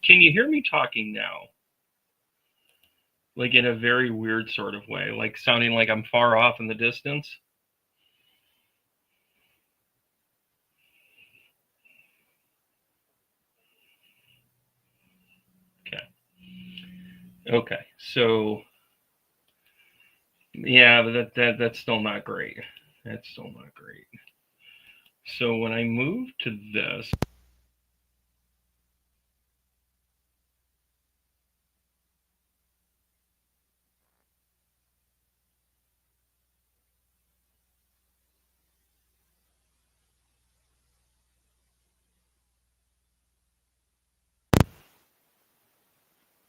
Can you hear me talking now? Like in a very weird sort of way, like sounding like I'm far off in the distance. Okay, so yeah, but that's still not great. That's still not great. So when I move to this,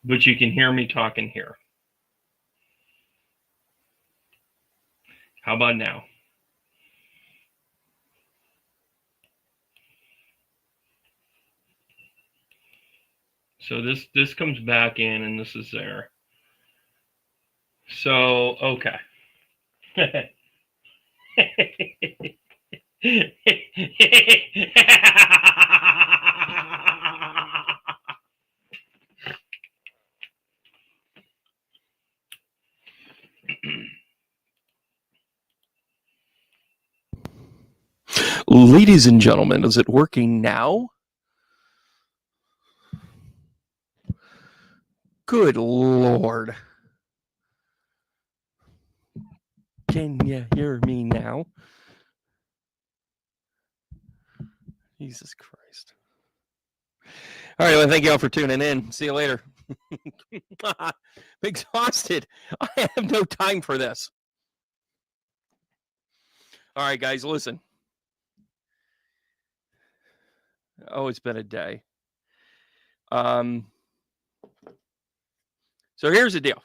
but you can hear me talking here. How about now? So this comes back in and this is there. So, okay. Ladies and gentlemen, is it working now? Good Lord. Can you hear me now? Jesus Christ. All right, well, thank you all for tuning in. See you later. I'm exhausted. I have no time for this. All right, guys, listen. Oh, it's been a day. So here's the deal.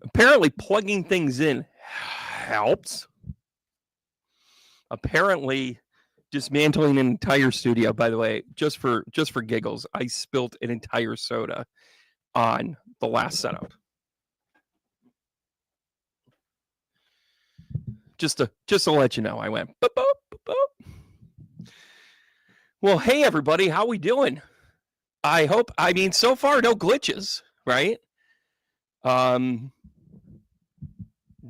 Apparently, plugging things in helps. Apparently, dismantling an entire studio. By the way, just for giggles, I spilt an entire soda on the last setup. Just to let you know, I went. Boop, boop, boop, boop. Well, hey everybody, how we doing? I mean, so far no glitches, right? The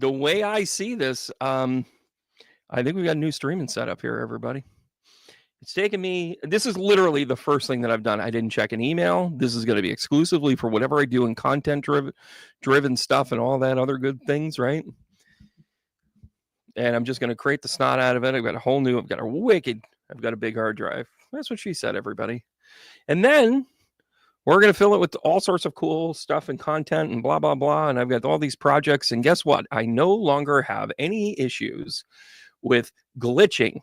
way I see this, I think we got a new streaming setup here, everybody. It's taken me, this is literally the first thing that I've done. I didn't check an email. This is going to be exclusively for whatever I do in content driven stuff and all that other good things, right? And I'm just going to create the snot out of it. I've got a big hard drive. That's what she said, everybody. And then we're going to fill it with all sorts of cool stuff and content and blah, blah, blah. And I've got all these projects. And guess what? I no longer have any issues with glitching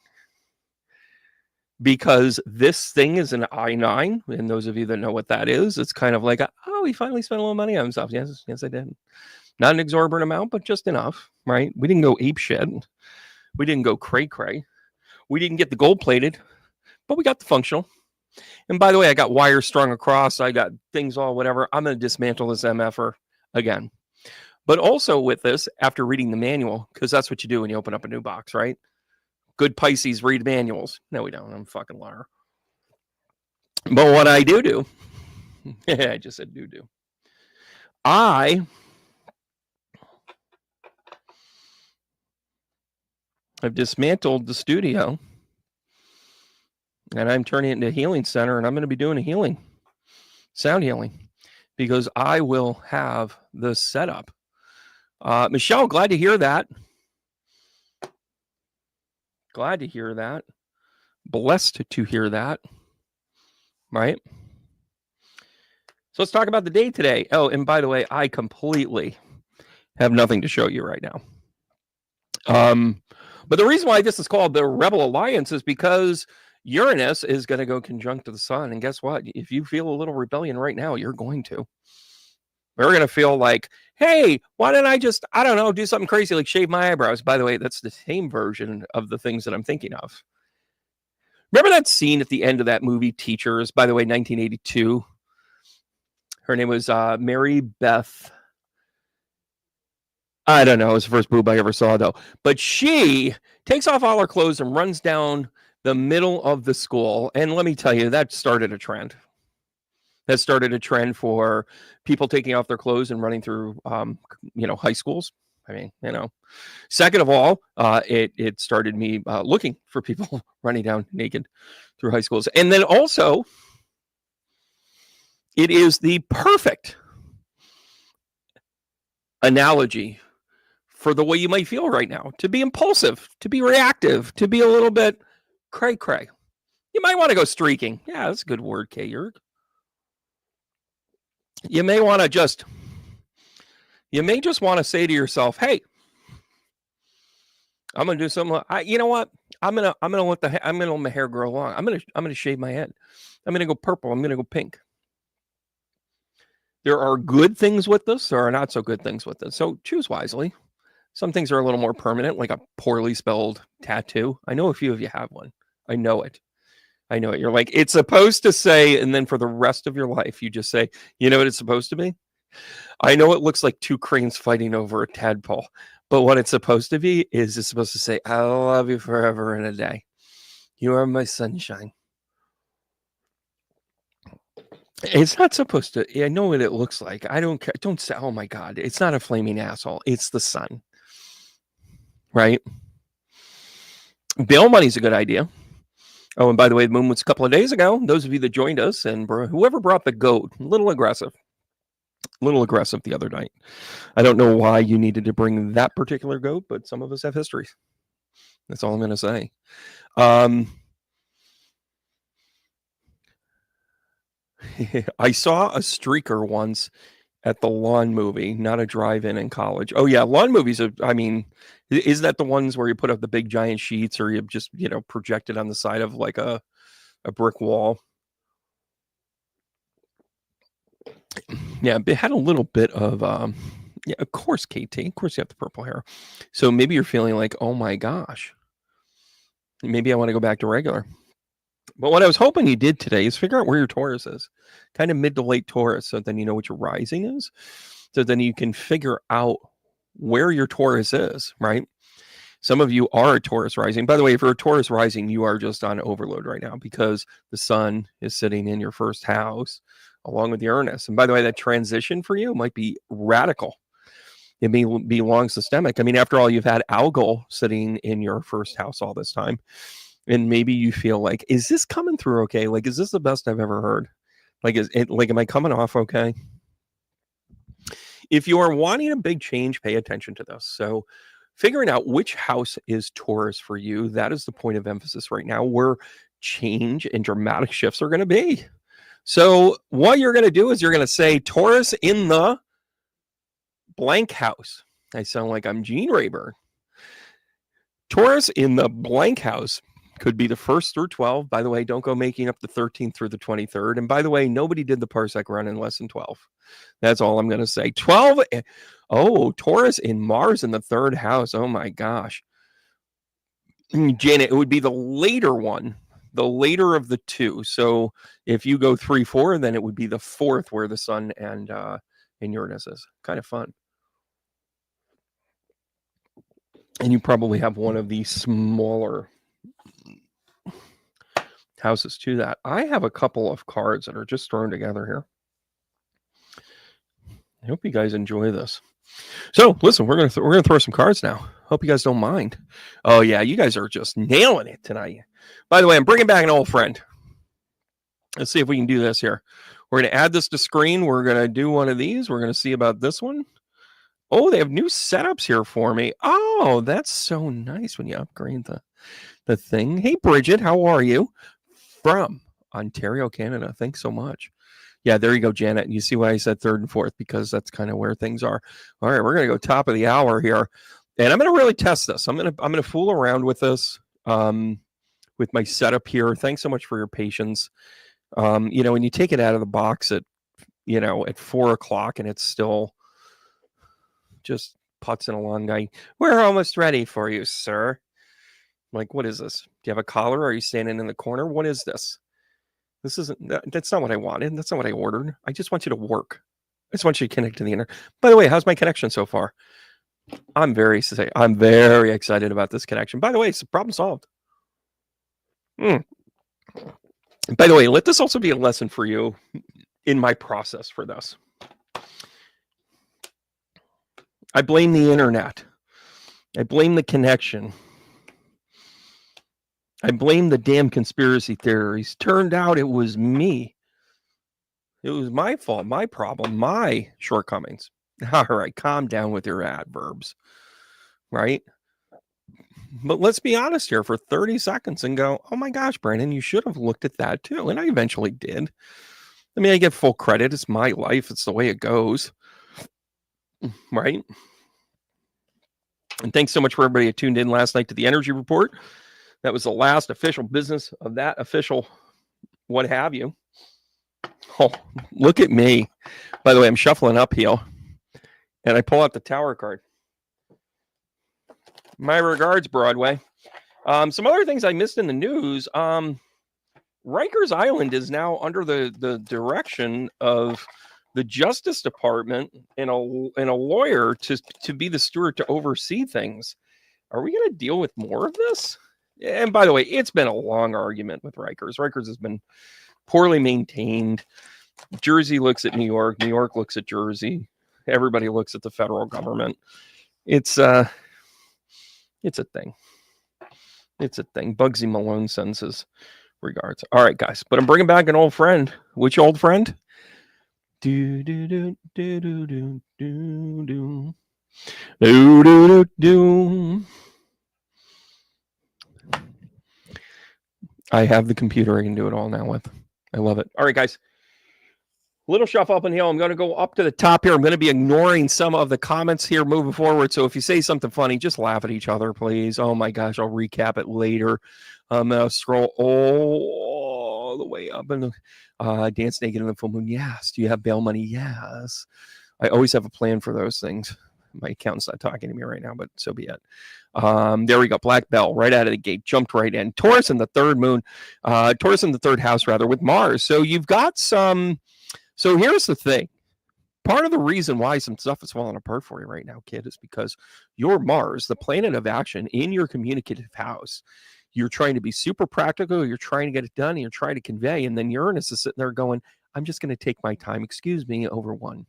because this thing is an i9. And those of you that know what that is, it's kind of like, he finally spent a little money on himself. Yes, I did. Not an exorbitant amount, but just enough, right? We didn't go ape shit. We didn't go cray-cray. We didn't get the gold-plated, but we got the functional. And by the way, I got wires strung across. I got things all whatever. I'm going to dismantle this MFer again. But also with this, after reading the manual, because that's what you do when you open up a new box, right? Good Pisces read manuals. No, we don't. I'm a fucking liar. But what I do, I just said do. I've dismantled the studio and I'm turning it into a healing center, and I'm going to be doing a healing, sound healing, because I will have the setup. Michelle, glad to hear that. Glad to hear that. Blessed to hear that. Right? So let's talk about the day today. Oh, and by the way, I completely have nothing to show you right now. But the reason why this is called the Rebel Alliance is because Uranus is going to go conjunct to the sun. And guess what? If you feel a little rebellion right now, you're going to. We're going to feel like, hey, why don't I just, I don't know, do something crazy like shave my eyebrows? By the way, that's the same version of the things that I'm thinking of. Remember that scene at the end of that movie, Teachers? By the way, 1982. Her name was Mary Beth. I don't know. It was the first boob I ever saw, though. But she takes off all her clothes and runs down the middle of the school. And let me tell you, that started a trend. That started a trend for people taking off their clothes and running through, high schools. I mean, Second of all, it started me looking for people running down naked through high schools. And then also, it is the perfect analogy for the way you might feel right now, to be impulsive, to be reactive, to be a little bit cray-cray. You might want to go streaking. Yeah, that's a good word, K-Yerg. You may just want to say to yourself, hey, I'm going to do something. You know what? I'm going to let my hair grow long. I'm going to shave my head. I'm going to go purple. I'm going to go pink. There are good things with this. There are not so good things with this. So choose wisely. Some things are a little more permanent, like a poorly spelled tattoo. I know a few of you have one. I know it. You're like, it's supposed to say, and then for the rest of your life, you just say, you know what it's supposed to be? I know it looks like two cranes fighting over a tadpole, but what it's supposed to be is it's supposed to say, I love you forever and a day. You are my sunshine. It's not supposed to. I know what it looks like. I don't care. Don't say, oh my God, it's not a flaming asshole. It's the sun. Right? Bail money's a good idea. Oh, and by the way, the moon was a couple of days ago. Those of you that joined us, and whoever brought the goat, a little aggressive the other night. I don't know why you needed to bring that particular goat, but some of us have histories. That's all I'm going to say. I saw a streaker once at the lawn movie, not a drive-in in college. Oh yeah, lawn movies are, is that the ones where you put up the big giant sheets, or you just, project it on the side of like a brick wall? Yeah, it had a little bit of yeah, of course, KT. Of course you have the purple hair. So maybe you're feeling like, oh my gosh, maybe I want to go back to regular. But what I was hoping you did today is figure out where your Taurus is, kind of mid to late Taurus, so then you know what your rising is. So then you can figure out where your Taurus is, right? Some of you are a Taurus rising. By the way, if you're a Taurus rising, you are just on overload right now because the sun is sitting in your first house along with Uranus. And by the way, that transition for you might be radical. It may be long systemic. I mean, after all, you've had Algol sitting in your first house all this time. And maybe you feel like, is this coming through okay? Like, is this the best I've ever heard? Like, am I coming off okay? If you are wanting a big change, pay attention to this. So figuring out which house is Taurus for you, that is the point of emphasis right now, where change and dramatic shifts are going to be. So what you're going to do is you're going to say Taurus in the blank house. I sound like I'm Gene Rayburn. Taurus in the blank house could be the 1st through 12. By the way, don't go making up the 13th through the 23rd. And by the way, nobody did the parsec run in less than 12. That's all I'm going to say. 12. Oh, Taurus in Mars in the 3rd house. Oh my gosh. Janet, it would be the later one, the later of the two. So if you go 3, 4, then it would be the 4th where the sun and Uranus is. Kind of fun. And you probably have one of these smaller houses to that. I have a couple of cards that are just thrown together here. I hope you guys enjoy this. So listen, we're gonna throw some cards now. Hope you guys don't mind. Oh yeah, you guys are just nailing it tonight. By the way, I'm bringing back an old friend. Let's see if we can do this here. We're gonna add this to screen. We're gonna do one of these. We're gonna see about this one. Oh, they have new setups here for me. Oh, that's so nice when you upgrade the thing. Hey, Bridget, how are you? From Ontario, Canada. Thanks so much. Yeah, there you go, Janet. You see why I said 3rd and 4th, because that's kind of where things are. All right, we're going to go top of the hour here. And I'm going to really test this. I'm going to fool around with this with my setup here. Thanks so much for your patience. When you take it out of the box at 4 o'clock and it's still just putzing along, going, we're almost ready for you, sir. Like, what is this? Do you have a collar? Are you standing in the corner? What is this? This isn't, that's not what I wanted. That's not what I ordered. I just want you to work. I just want you to connect to the internet. By the way, how's my connection so far? I'm very excited about this connection. By the way, it's a problem solved. By the way, let this also be a lesson for you in my process for this. I blame the internet. I blame the connection. I blame the damn conspiracy theories. Turned out it was me. It was my fault, my problem, my shortcomings. All right, calm down with your adverbs, right? But let's be honest here for 30 seconds and go, oh my gosh, Brandon, you should have looked at that too. And I eventually did. I mean, I get full credit. It's my life. It's the way it goes, right? And thanks so much for everybody who tuned in last night to the energy report. That was the last official business of that official what have you. Oh, look at me. By the way, I'm shuffling uphill and I pull out the tower card. My regards, Broadway. Some other things I missed in the news. Rikers Island is now under the direction of the Justice Department and a lawyer to be the steward to oversee things. Are we going to deal with more of this? And by the way, it's been a long argument with Rikers. Rikers has been poorly maintained. Jersey looks at New York. New York looks at Jersey. Everybody looks at the federal government. It's a thing. It's a thing. Bugsy Malone sends his regards. All right, guys. But I'm bringing back an old friend. Which old friend? Do do do do do do do do do do do. I have the computer I can do it all now with. I love it. All right, guys. Little shuffle up and hill. I'm going to go up to the top here. I'm going to be ignoring some of the comments here moving forward. So if you say something funny, just laugh at each other, please. Oh my gosh, I'll recap it later. I'm going to scroll all the way up and dance naked in the full moon. Yes. Do you have bail money? Yes. I always have a plan for those things. My accountant's not talking to me right now, but so be it. There we go. Black Bell right out of the gate, jumped right in. Taurus in the third moon, Taurus in the third house rather with Mars. So you've got some. So here's the thing. Part of the reason why some stuff is falling apart for you right now, kid, is because your Mars, the planet of action in your communicative house, you're trying to be super practical, you're trying to get it done, and you're trying to convey, and then Uranus is sitting there going, I'm just going to take my time, excuse me, over one.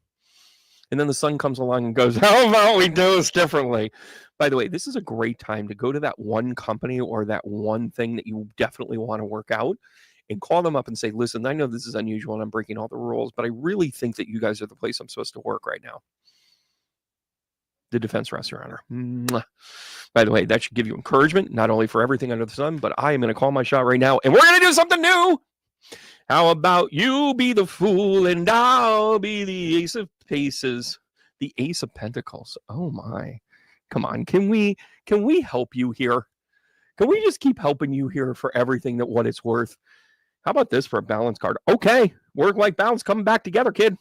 And then the sun comes along and goes, how about we do this differently? By the way, this is a great time to go to that one company or that one thing that you definitely want to work out and call them up and say, listen, I know this is unusual and I'm breaking all the rules, but I really think that you guys are the place I'm supposed to work right now. The defense rests, Your Honor. Mwah. By the way, that should give you encouragement, not only for everything under the sun, but I am going to call my shot right now, and we're going to do something new. How about you be the fool and I'll be the ace of paces, the ace of pentacles. Oh my. Come on. Can we help you here? Can we just keep helping you here for everything that what it's worth? How about this for a balance card? Okay. Work-life balance coming back together, kid.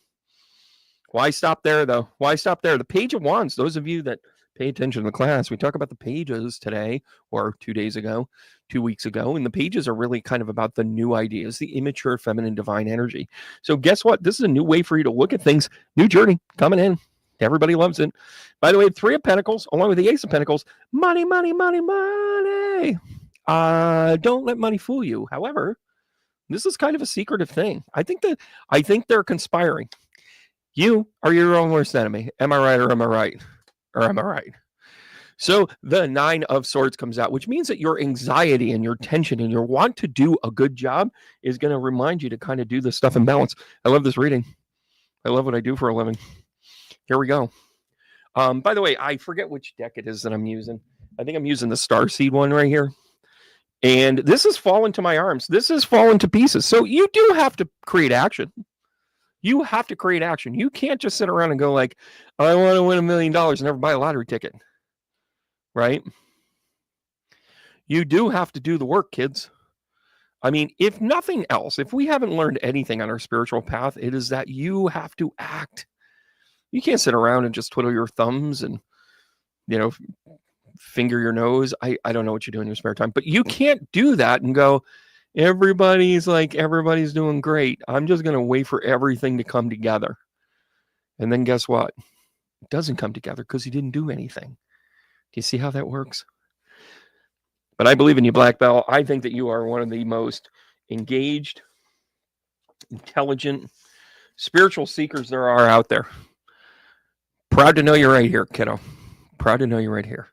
Why stop there, though? Why stop there? The Page of Wands, those of you that pay attention to the class, we talk about the pages today or 2 days ago, 2 weeks ago, and the pages are really kind of about the new ideas, the immature feminine divine energy. So guess what? This is a new way for you to look at things. New journey coming in. Everybody loves it. By the way, 3 of Pentacles, along with the Ace of Pentacles, money, money, money, money. Don't let money fool you. However, this is kind of a secretive thing. I think they're conspiring. You are your own worst enemy. Am I right or am I right? Or am I right? So the 9 of Swords comes out, which means that your anxiety and your tension and your want to do a good job is going to remind you to kind of do this stuff in balance. I love this reading. I love what I do for a living. Here we go. By the way, I forget which deck it is that I'm using. I think I'm using the Starseed one right here. And this has fallen to my arms. This has fallen to pieces. So you do have to create action. You have to create action. You can't just sit around and go like, I want to win $1 million and never buy a lottery ticket. Right? You do have to do the work, kids. I mean, if nothing else, if we haven't learned anything on our spiritual path, it is that you have to act. You can't sit around and just twiddle your thumbs and, finger your nose. I don't know what you do in your spare time, but you can't do that and go, everybody's doing great. I'm just going to wait for everything to come together. And then guess what? It doesn't come together because you didn't do anything. Do you see how that works? But I believe in you, Black Belt. I think that you are one of the most engaged, intelligent, spiritual seekers there are out there. Proud to know you're right here, kiddo. Proud to know you're right here.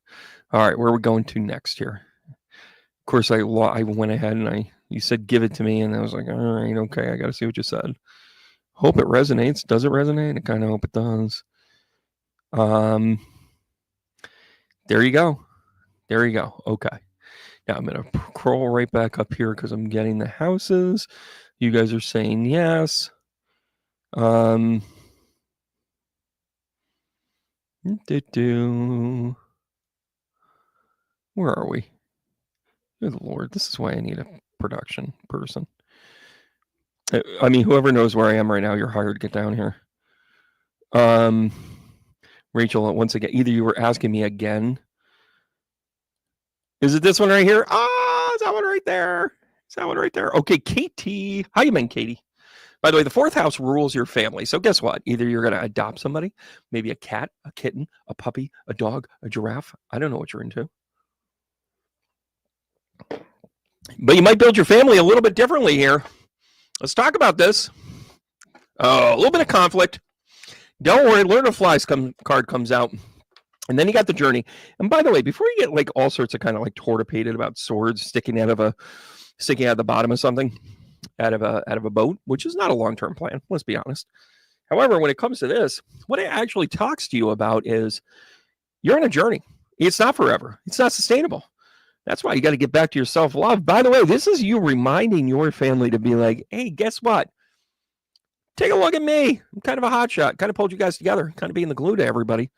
All right, where are we going to next here? Of course, I went ahead and you said give it to me, and I was like, all right, okay, I got to see what you said. Hope it resonates. Does it resonate? I kind of hope it does. There you go. There you go. Okay. Now I'm going to scroll right back up here because I'm getting the houses. You guys are saying yes. Where are we? Good Lord, this is why I need a production person. I mean, whoever knows where I am right now, you're hired. Get down here. Rachel, once again, either you were asking me again. Is it this one right here? Ah, it's that one right there. It's that one right there. Okay, Katie. How you been, Katie? By the way, the fourth house rules your family. So guess what? Either you're going to adopt somebody, maybe a cat, a kitten, a puppy, a dog, a giraffe. I don't know what you're into. But you might build your family a little bit differently here. Let's talk about this. Oh, a little bit of conflict. Don't worry, Learn to Fly card comes out. And then you got the journey. And by the way, before you get like all sorts of kind of like tortipated about swords sticking out of the bottom of something, out of a boat, which is not a long-term plan, let's be honest. However, when it comes to this, what it actually talks to you about is you're on a journey. It's not forever. It's not sustainable. That's why you got to get back to your self-love. By the way, this is you reminding your family to be like, hey, guess what? Take a look at me. I'm kind of a hotshot. Kind of pulled you guys together. Kind of being the glue to everybody.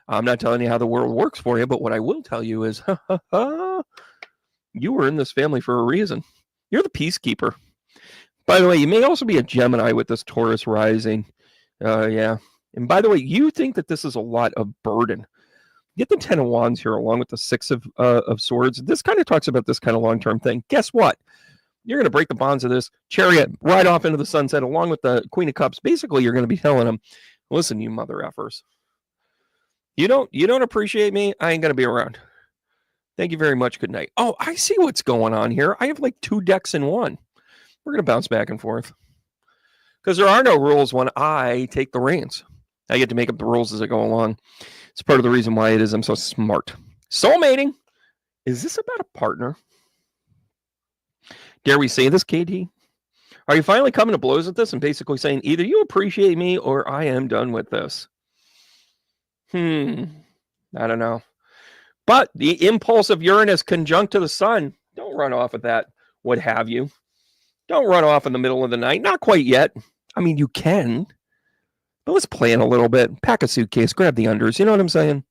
I'm not telling you how the world works for you, but what I will tell you is, you were in this family for a reason. You're the peacekeeper. By the way, you may also be a Gemini with this Taurus rising. Yeah. And by the way, you think that this is a lot of burden. Get the 10 of Wands here along with the 6 of Swords. This kind of talks about this kind of long-term thing. Guess what? You're going to break the bonds of this Chariot right off into the sunset along with the Queen of Cups. Basically, you're going to be telling them, listen, you mother effers. You don't appreciate me? I ain't going to be around. Thank you very much. Good night. Oh, I see what's going on here. I have like 2 decks in one. We're going to bounce back and forth. Because there are no rules when I take the reins. I get to make up the rules as I go along. It's part of the reason why it is I'm so smart. Soulmating. Is this about a partner? Dare we say this, KD? Are you finally coming to blows with this and basically saying either you appreciate me or I am done with this? I don't know. But the impulse of Uranus conjunct to the sun, don't run off with that, what have you. Don't run off in the middle of the night. Not quite yet. I mean, you can. But let's plan a little bit. Pack a suitcase. Grab the unders. You know what I'm saying?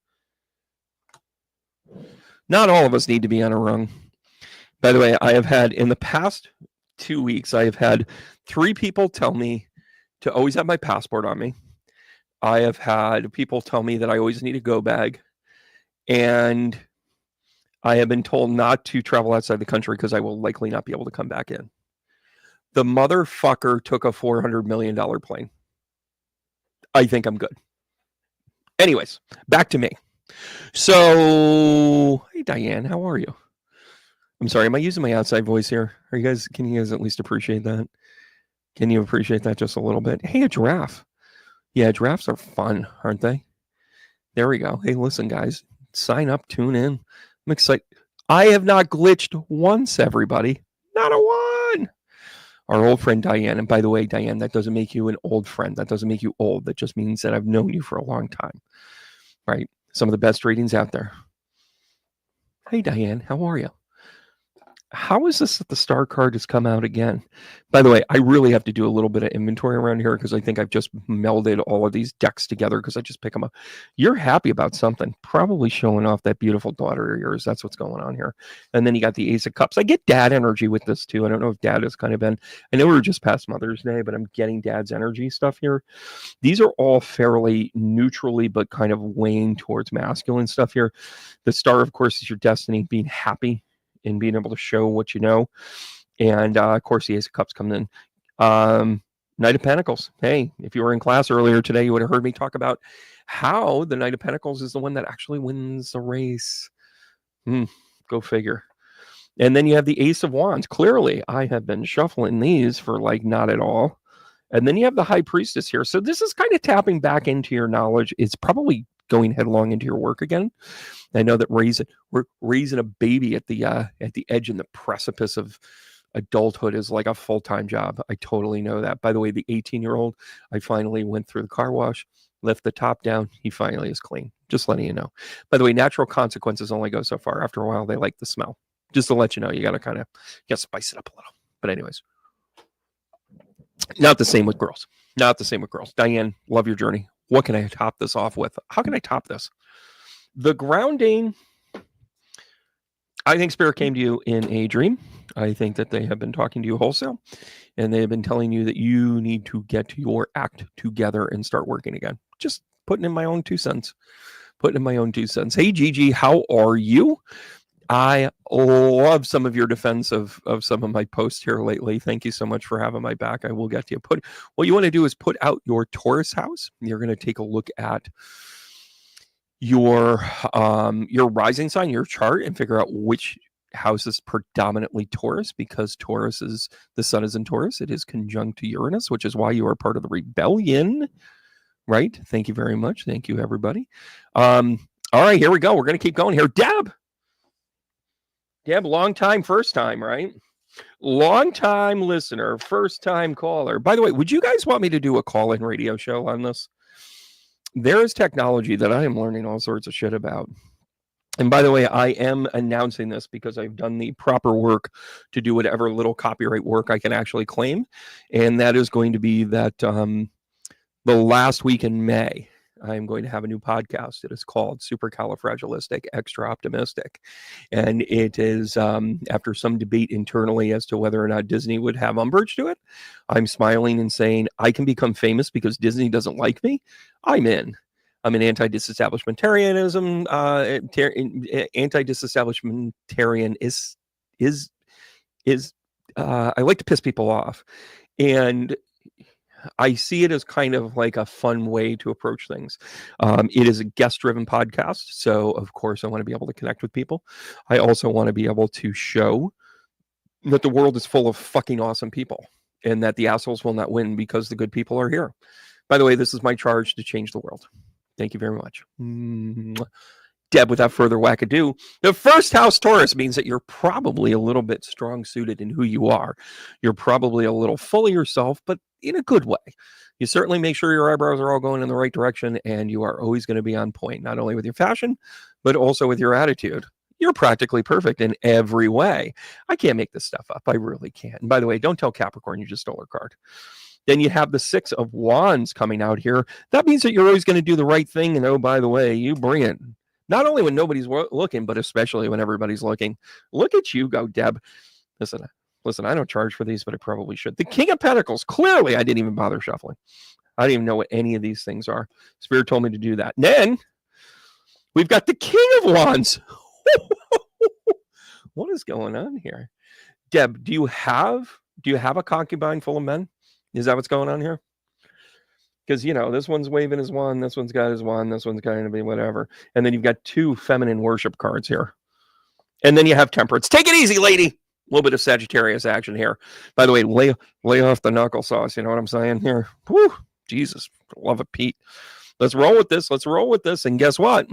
Not all of us need to be on a rung. By the way, I have had, in the past 2 weeks, I have had 3 people tell me to always have my passport on me. I have had people tell me that I always need a go bag. And I have been told not to travel outside the country because I will likely not be able to come back in. The motherfucker took a $400 million plane. I think I'm good. Anyways, back to me. So, hey, Diane, how are you? I'm sorry, am I using my outside voice here? Can you guys at least appreciate that? Can you appreciate that just a little bit? Hey, a giraffe. Yeah, giraffes are fun, aren't they? There we go. Hey, listen, guys, sign up, tune in. I'm excited. I have not glitched once, everybody. Not a one. Our old friend Diane. And by the way, Diane, that doesn't make you an old friend. That doesn't make you old. That just means that I've known you for a long time. Right? Some of the best readings out there. Hey, Diane, how are you? How is this that the star card has come out again? By the way, I really have to do a little bit of inventory around here because I think I've just melded all of these decks together because I just pick them up. You're happy about something, probably showing off that beautiful daughter of yours. That's what's going on here. And then you got the Ace of Cups. I get dad energy with this too. I don't know if dad has kind of been, I know we were just past Mother's Day, but I'm getting dad's energy stuff here. These are all fairly neutrally, but kind of weighing towards masculine stuff here. The star, of course, is your destiny, being happy and being able to show what you know. And of course, the Ace of Cups coming in. Knight of Pentacles. Hey, if you were in class earlier today, you would have heard me talk about how the Knight of Pentacles is the one that actually wins the race. Go figure. And then you have the Ace of Wands. Clearly, I have been shuffling these for like not at all. And then you have the High Priestess here. So this is kind of tapping back into your knowledge. It's probably going headlong into your work again. I know that we're raising a baby at the edge and the precipice of adulthood is like a full-time job. I totally know that. By the way, the 18-year-old, I finally went through the car wash, lift the top down. He finally is clean. Just letting you know. By the way, natural consequences only go so far. After a while, they like the smell. Just to let you know, you got to spice it up a little. But anyways, not the same with girls. Not the same with girls. Diane, love your journey. What can I top this off with? How can I top this? The grounding, I think Spirit came to you in a dream. I think that they have been talking to you wholesale, and they have been telling you that you need to get your act together and start working again. Just putting in my own 2 cents. Hey, Gigi, how are you? I love some of your defense of some of my posts here lately. Thank you so much for having my back. I will get to you. What you want to do is put out your Taurus house. You're going to take a look at your rising sign, your chart, and figure out which house is predominantly Taurus, because the sun is in Taurus. It is conjunct to Uranus, which is why you are part of the rebellion, right? Thank you very much. Thank you, everybody. All right, here we go. We're going to keep going here. Deb, long time, first time, right? Long time listener, first time caller. By the way, would you guys want me to do a call-in radio show on this? There is technology that I am learning all sorts of shit about. And by the way, I am announcing this because I've done the proper work to do whatever little copyright work I can actually claim. And that is going to be that the last week in May, I'm going to have a new podcast. It is called Supercalifragilistic Extra Optimistic. And it is, after some debate internally as to whether or not Disney would have umbrage to it, I'm smiling and saying, I can become famous because Disney doesn't like me. I'm in. I'm an anti-disestablishmentarianism. Anti-disestablishmentarian is I like to piss people off. And I see it as kind of like a fun way to approach things. It is a guest-driven podcast, so of course I want to be able to connect with people. I also want to be able to show that the world is full of fucking awesome people, and that the assholes will not win because the good people are here. By the way, this is my charge to change the world. Thank you very much. Deb, without further wackadoo, the first house Taurus means that you're probably a little bit strong-suited in who you are. You're probably a little full of yourself, but in a good way. You certainly make sure your eyebrows are all going in the right direction, and you are always going to be on point, not only with your fashion, but also with your attitude. You're practically perfect in every way. I can't make this stuff up. I really can't. And by the way, don't tell Capricorn you just stole her card. Then you have the 6 of Wands coming out here. That means that you're always going to do the right thing. And oh, by the way, you bring it. Not only when nobody's looking, but especially when everybody's looking. Look at you go, Deb. Listen, I don't charge for these, but I probably should. The King of Pentacles. Clearly, I didn't even bother shuffling. I didn't even know what any of these things are. Spirit told me to do that. And then we've got the King of Wands. What is going on here? Deb, do you have a concubine full of men? Is that what's going on here? Because, this one's waving his wand, this one's got his wand, this one's going to be whatever. And then you've got 2 feminine worship cards here. And then you have Temperance. Take it easy, lady. A little bit of Sagittarius action here. By the way, lay off the knuckle sauce. You know what I'm saying here? Whew, Jesus, love it, Pete. Let's roll with this. And guess what?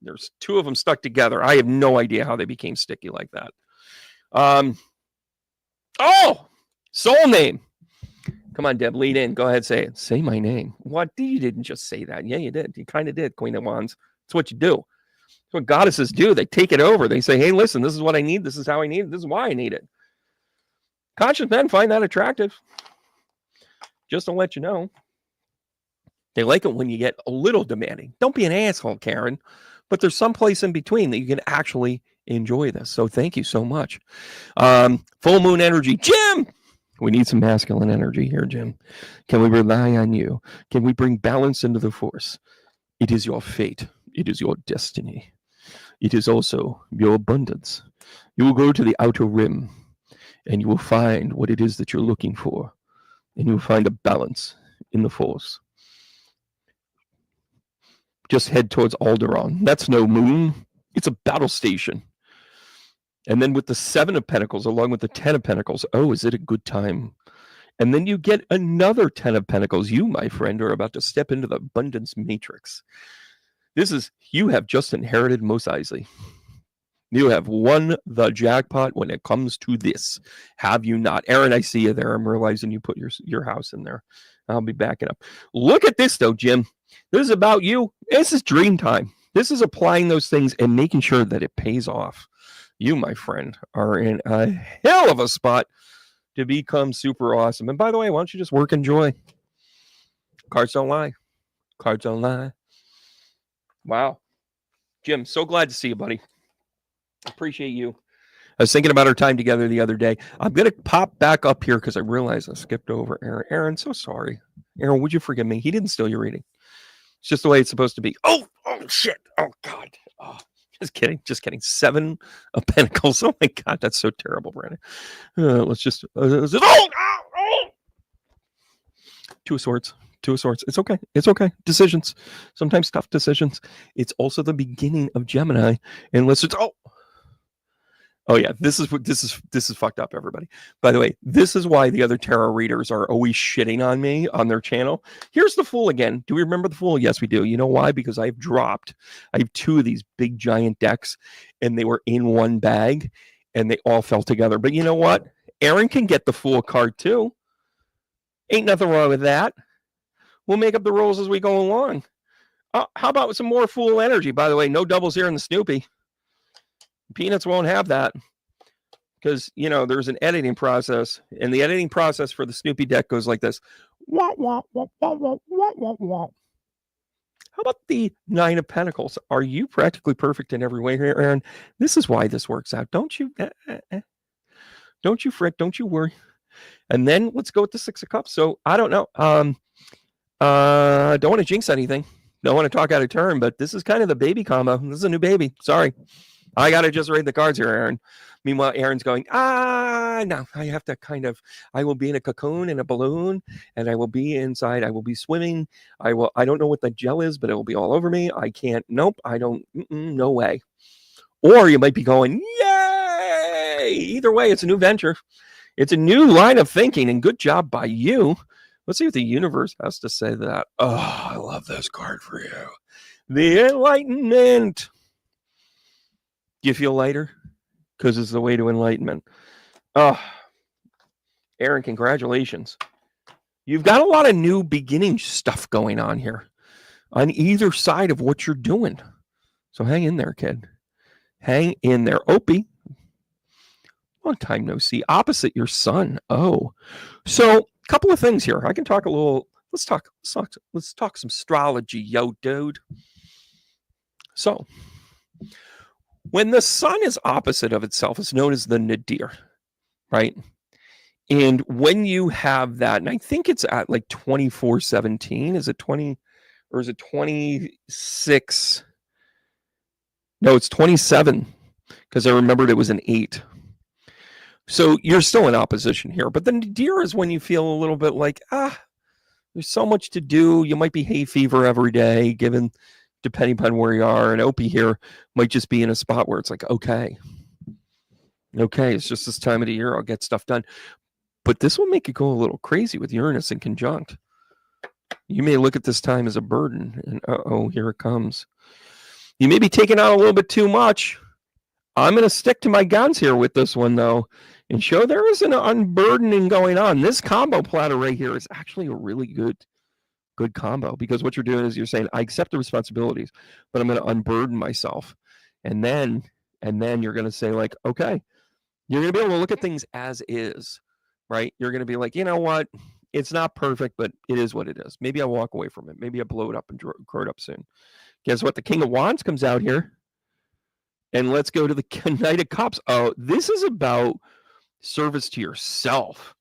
There's 2 of them stuck together. I have no idea how they became sticky like that. Soul name. Come on, Deb, lead in. Go ahead, say it. Say my name. What? You didn't just say that. Yeah, you did. You kind of did, Queen of Wands. That's what you do. That's what goddesses do. They take it over. They say, hey, listen, this is what I need. This is how I need it. This is why I need it. Conscious men find that attractive. Just to let you know. They like it when you get a little demanding. Don't be an asshole, Karen. But there's some place in between that you can actually enjoy this. So thank you so much. Full moon energy. Jim! We need some masculine energy here, Jim. Can we rely on you? Can we bring balance into the force? It is your fate. It is your destiny. It is also your abundance. You will go to the outer rim, and you will find what it is that you're looking for, and you will find a balance in the force. Just head towards Alderaan. That's no moon. It's a battle station. And then with the 7 of Pentacles, along with the 10 of Pentacles, oh, is it a good time? And then you get another 10 of Pentacles. You, my friend, are about to step into the abundance matrix. You have just inherited Mos Eisley. You have won the jackpot when it comes to this. Have you not? Aaron, I see you there. I'm realizing you put your house in there. I'll be backing up. Look at this, though, Jim. This is about you. This is dream time. This is applying those things and making sure that it pays off. You, my friend, are in a hell of a spot to become super awesome. And by the way, why don't you just work and joy? Cards don't lie. Cards don't lie. Wow. Jim, so glad to see you, buddy. Appreciate you. I was thinking about our time together the other day. I'm going to pop back up here because I realized I skipped over Aaron. Aaron, so sorry. Aaron, would you forgive me? He didn't steal your reading. It's just the way it's supposed to be. Oh, shit. Oh, God. Oh, just kidding. 7 of Pentacles. Oh, my God. That's so terrible, Brandon. Let's just. Oh! 2 of Swords. 2 of Swords. It's okay. It's okay. Decisions. Sometimes tough decisions. It's also the beginning of Gemini. And let's just. Oh yeah, this is fucked up, everybody. By the way, this is why the other tarot readers are always shitting on me on their channel. Here's the Fool again. Do we remember the Fool? Yes, we do. You know why? Because I have 2 of these big giant decks, and they were in one bag, and they all fell together. But you know what? Aaron can get the Fool card too. Ain't nothing wrong with that. We'll make up the rules as we go along. How about some more Fool energy? By the way, no doubles here in the Snoopy. Peanuts won't have that because, there's an editing process, and the editing process for the Snoopy deck goes like this. Wah, wah, wah, wah, wah, wah, wah, wah. How about the 9 of Pentacles? Are you practically perfect in every way here, Aaron? This is why this works out. Don't you fret. Don't you worry. And then let's go with the 6 of Cups. So I don't know. Don't want to jinx anything. Don't want to talk out of turn, but this is kind of the baby combo. This is a new baby. Sorry. I got to just read the cards here, Aaron. Meanwhile, Aaron's going, no, I have to I will be in a cocoon in a balloon, and I will be inside. I will be swimming. I don't know what the gel is, but it will be all over me. I can't, nope, I don't, no way. Or you might be going, yay! Either way, it's a new venture. It's a new line of thinking, and good job by you. Let's see what the universe has to say to that. Oh, I love this card for you. The Enlightenment. Do you feel lighter? Because it's the way to enlightenment. Oh, Aaron, congratulations. You've got a lot of new beginning stuff going on here on either side of what you're doing. So hang in there, kid. Hang in there. Opie, long time no see. Opposite your sun. Oh, so a couple of things here. I can talk a little. Let's talk some astrology, yo, dude. So, when the sun is opposite of itself, it's known as the nadir, right? And when you have that, and I think it's at like 2417, is it 20 or is it 26? No, it's 27 because I remembered it was an 8. So you're still in opposition here. But the nadir is when you feel a little bit like, there's so much to do. You might be hay fever every day, depending upon where you are. And Opie here might just be in a spot where it's like, okay, it's just this time of the year. I'll get stuff done. But this will make you go a little crazy with Uranus in conjunct. You may look at this time as a burden, and here it comes. You may be taking out a little bit too much. I'm going to stick to my guns here with this one, though, and show there is an unburdening going on. This combo platter right here is actually a really good combo, because what you're doing is you're saying, I accept the responsibilities, but I'm going to unburden myself. And then you're going to say, like, okay, you're going to be able to look at things as is, right? You're going to be like, you know what? It's not perfect, but it is what it is. Maybe I'll walk away from it. Maybe I'll blow it up and grow it up soon. Guess what? The King of Wands comes out here. And let's go to the Knight of Cups. Oh, this is about service to yourself.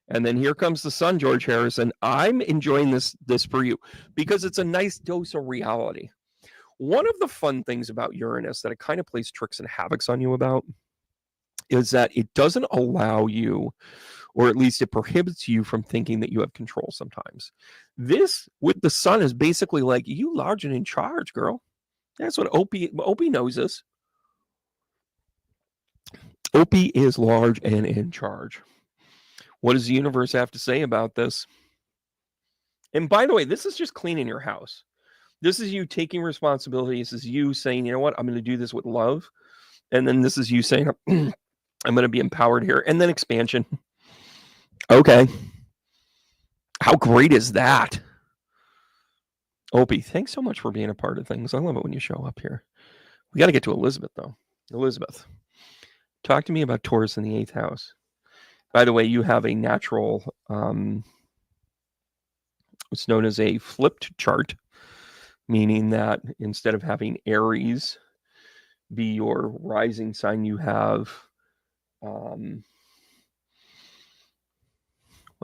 And then here comes the Sun, George Harrison. I'm enjoying this for you because it's a nice dose of reality. One of the fun things about Uranus that it kind of plays tricks and havocs on you about is that it doesn't allow you, or at least it prohibits you from thinking that you have control sometimes. This with the Sun is basically like, you large and in charge, girl. That's what Opie knows this. Opie is large and in charge. What does the universe have to say about this? And by the way, this is just cleaning your house. This is you taking responsibility. This is you saying, you know what, I'm going to do this with love. And then this is you saying, I'm going to be empowered here. And then expansion. Okay. How great is that? Opie, thanks so much for being a part of things. I love it when you show up here. We got to get to Elizabeth, though. Elizabeth, talk to me about Taurus in the 8th house. By the way, you have a natural, it's known as a flipped chart, meaning that instead of having Aries be your rising sign, you have, what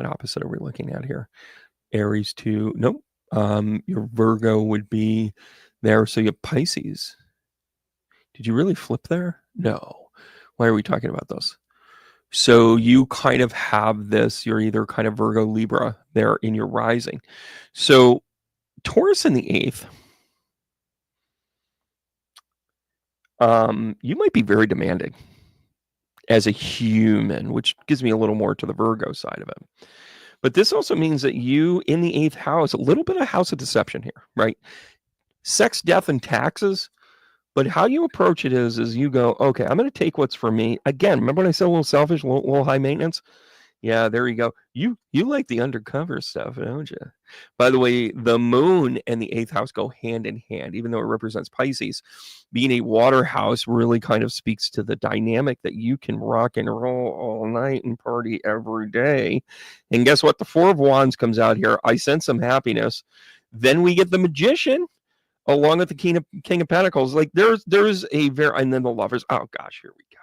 opposite are we looking at here? Aries to, nope. Your Virgo would be there. So you have Pisces. Did you really flip there? No. Why are we talking about those? So you kind of have this, you're either kind of Virgo, Libra there in your rising. So Taurus in the 8th, you might be very demanding as a human, which gives me a little more to the Virgo side of it. But this also means that you in the 8th house, a little bit of house of deception here, right? Sex, death, and taxes. But how you approach it is you go, okay, I'm going to take what's for me. Again, remember when I said a little selfish, a little high maintenance? Yeah, there you go. You like the undercover stuff, don't you? By the way, the moon and the 8th house go hand in hand, even though it represents Pisces. Being a water house really kind of speaks to the dynamic that you can rock and roll all night and party every day. And guess what? The 4 of Wands comes out here. I sense some happiness. Then we get the Magician along with the King of Pentacles. Like there's a very, and then the Lovers. Oh gosh, here we go.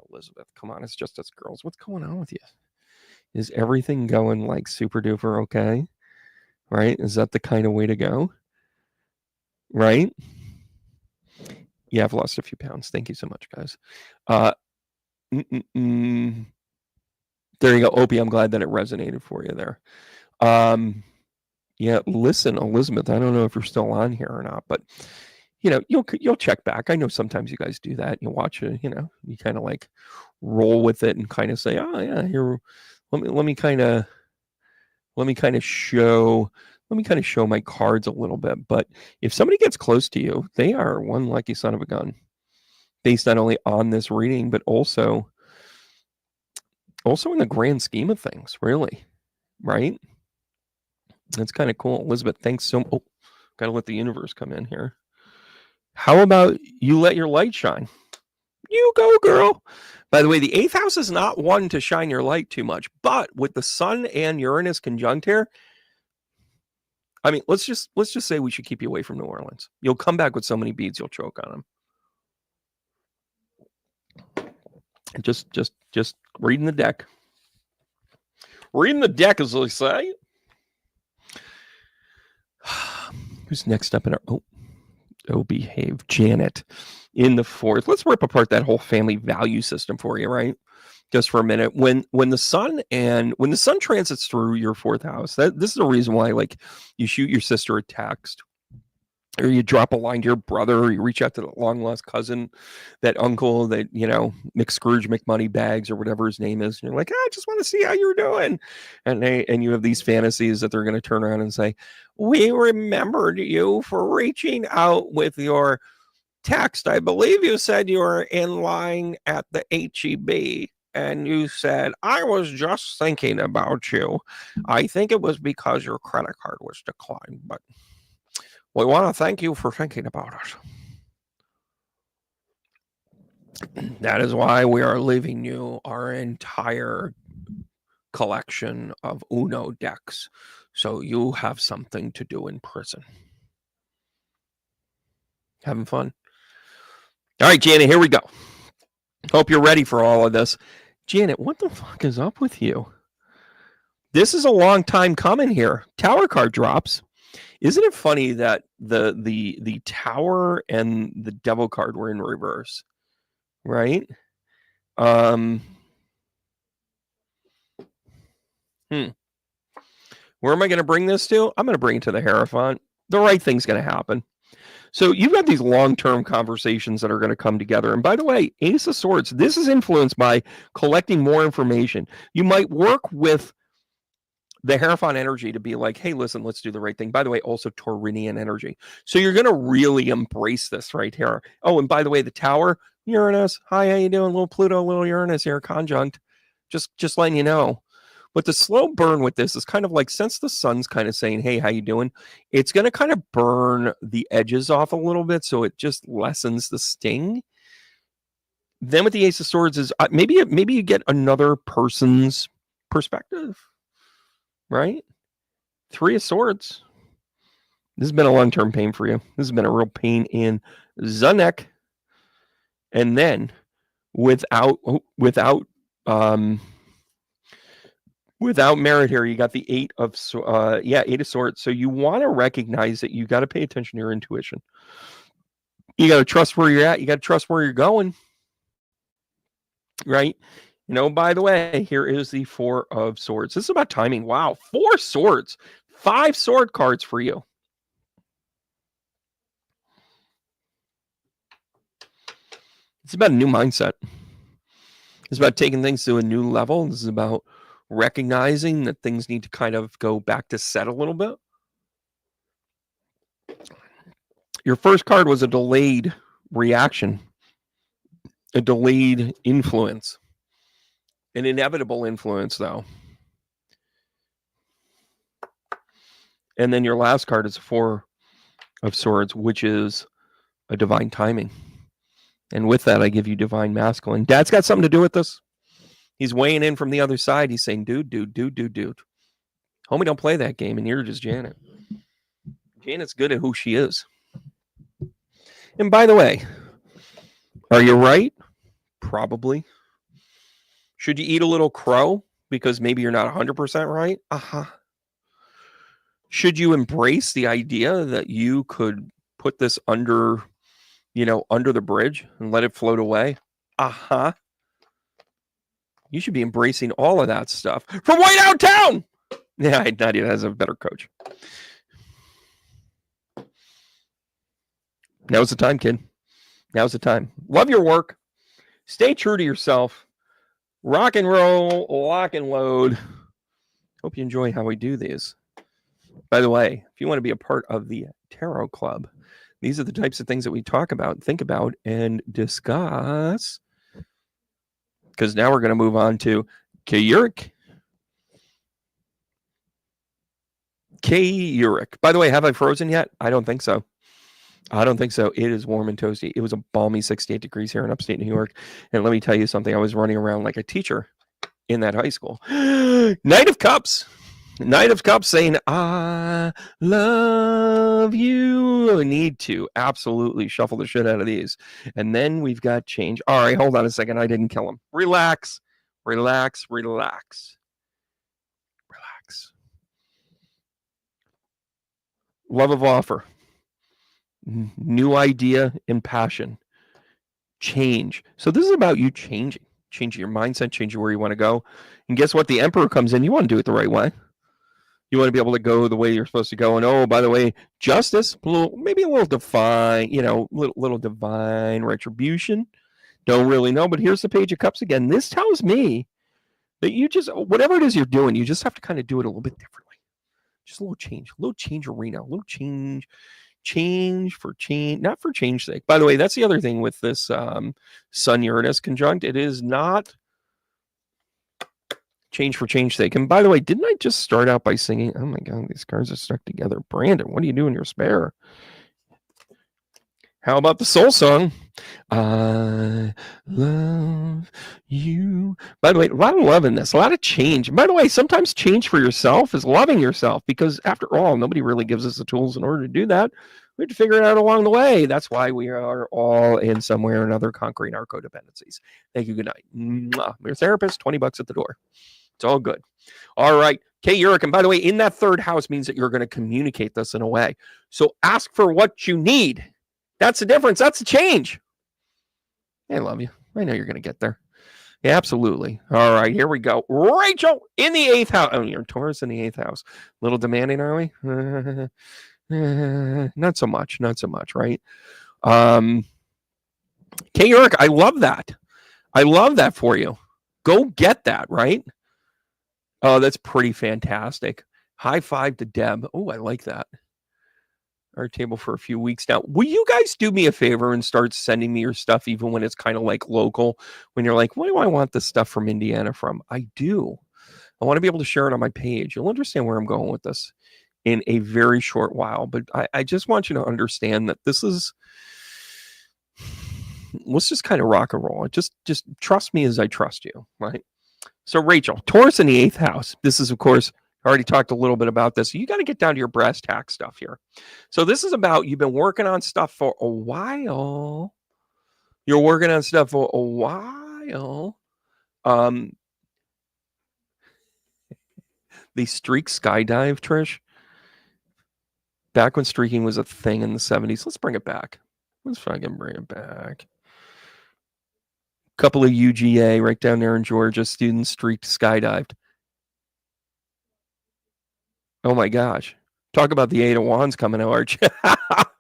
Elizabeth, come on, it's just us girls. What's going on with you? Is everything going like super duper okay? Right? Is that the kind of way to go? Right? Yeah, I've lost a few pounds. Thank you so much, guys. There you go, Opie. I'm glad that it resonated for you there. Yeah, listen, Elizabeth, I don't know if you're still on here or not, but you know, you'll check back. I know sometimes you guys do that. You watch it, you know, you kind of like roll with it and kind of say, oh yeah, here, let me kind of show my cards a little bit. But if somebody gets close to you, they are one lucky son of a gun, based not only on this reading, but also in the grand scheme of things, really, right? That's kind of cool. Elizabeth, thanks so much. Oh, got to let the universe come in here. How about you let your light shine? You go, girl. By the way, the 8th house is not one to shine your light too much, but with the Sun and Uranus conjunct here, I mean, let's just say we should keep you away from New Orleans. You'll come back with so many beads, you'll choke on them. Just reading the deck. Reading the deck, as they say. Who's next up in our behave, Janet in the 4th. Let's rip apart that whole family value system for you, right? Just for a minute. When the sun transits through your 4th house, this is the reason why, like, you shoot your sister a text, or you drop a line to your brother, or you reach out to the long lost cousin, that uncle that, you know, McScrooge McMoneybags or whatever his name is, and you're like, I just want to see how you're doing, and you have these fantasies that they're going to turn around and say, we remembered you for reaching out with your text. I believe you said you were in line at the HEB and you said, I was just thinking about you. I think it was because your credit card was declined, but we want to thank you for thinking about us. That is why we are leaving you our entire collection of Uno decks, so you have something to do in prison. Having fun. All right, Janet, here we go. Hope you're ready for all of this. Janet, what the fuck is up with you? This is a long time coming here. Tower card drops. Isn't it funny that the Tower and the Devil card were in reverse, right? Where am I going to bring this to? I'm going to bring it to the Hierophant. The right thing's going to happen. So you've got these long-term conversations that are going to come together. And by the way, Ace of Swords, this is influenced by collecting more information. You might work with the Hierophant energy to be like, hey, listen, let's do the right thing. By the way, also Taurinian energy. So you're going to really embrace this right here. Oh, and by the way, the Tower, Uranus, hi, how you doing? Little Pluto, little Uranus here, conjunct. Just letting you know. But the slow burn with this is kind of like, since the sun's kind of saying, hey, how you doing? It's going to kind of burn the edges off a little bit, so it just lessens the sting. Then with the Ace of Swords is maybe you get another person's perspective, right? Three of Swords. This has been a long-term pain for you. This has been a real pain in the neck. And then without merit here, you got the Eight of Swords. So you want to recognize that you got to pay attention to your intuition. You got to trust where you're at. You got to trust where you're going. Right? By the way, here is the Four of Swords. This is about timing. Wow. 4 swords. 5 sword cards for you. It's about a new mindset. It's about taking things to a new level. This is about recognizing that things need to kind of go back to set a little bit. Your first card was a delayed reaction, a delayed influence, an inevitable influence, though. And then your last card is a Four of Swords, which is a divine timing. And with that, I give you divine masculine. Dad's got something to do with this. He's weighing in from the other side. He's saying, dude. Homie, don't play that game, and you're just Janet. Janet's good at who she is. And by the way, are you right? Probably. Should you eat a little crow because maybe you're not 100% right? Should you embrace the idea that you could put this under the bridge and let it float away? You should be embracing all of that stuff from way downtown. Yeah, Nadia has a better coach. Now's the time, kid. Now's the time. Love your work. Stay true to yourself. Rock and roll, lock and load. Hope you enjoy how we do these. By the way, if you want to be a part of the Tarot Club, these are the types of things that we talk about, think about, and discuss. Because now we're going to move on to K-Uric. K-Uric. By the way, have I frozen yet? I don't think so. It is warm and toasty. It was a balmy 68 degrees here in upstate New York. And let me tell you something. I was running around like a teacher in that high school. Knight of Cups saying, I love you. I need to absolutely shuffle the shit out of these. And then we've got change. All right, hold on a second. I didn't kill him. Relax. Love of offer. New idea and passion. Change. So this is about you changing your mindset, changing where you want to go. And guess what? The Emperor comes in. You want to do it the right way. You want to be able to go the way you're supposed to go. And oh, by the way, justice, maybe a little divine, little divine retribution. Don't really know, but here's the Page of Cups again. This tells me that you just, whatever it is you're doing, you just have to kind of do it a little bit differently. Just a little change arena, a little change for change, not for change's sake. By the way, that's the other thing with this Sun Uranus conjunct. It is not change for change's sake. And by the way, didn't I just start out by singing? Oh my God, these cards are stuck together. Brandon, what do you do in your spare? How about the soul song? I love you. By the way, a lot of love in this, a lot of change. By the way, sometimes change for yourself is loving yourself, because after all, nobody really gives us the tools in order to do that. We have to figure it out along the way. That's why we are all in some way or another conquering our codependencies. Thank you. Good night. Mwah. Your therapist, $20 at the door. It's all good. All right. K-Uric. And by the way, in that third house means that you're going to communicate this in a way. So ask for what you need. That's the difference. That's the change. I love you. I know you're going to get there. Yeah, absolutely. All right, here we go. Rachel in the 8th house. Oh, you're Taurus in the 8th house. A little demanding, are we? Not so much, right? K. York, I love that. I love that for you. Go get that, right? Oh, that's pretty fantastic. High five to Deb. Oh, I like that. Our table for a few weeks now. Will you guys do me a favor and start sending me your stuff even when it's kind of like local? When you're like, what do I want this stuff from Indiana from? I do. I want to be able to share it on my page. You'll understand where I'm going with this in a very short while. But I just want you to understand that this is, let's just kind of rock and roll. Just trust me as I trust you, right? So Rachel, Taurus in the 8th house. This is, of course, I already talked a little bit about this. You got to get down to your brass tack stuff here. So this is about, you've been working on stuff for a while. You're working on stuff for a while. They streak skydive, Trish. Back when streaking was a thing in the 70s. Let's bring it back. Let's fucking bring it back. Couple of UGA right down there in Georgia. Students streaked, skydived. Oh my gosh. Talk about the 8 of Wands coming out, Arch.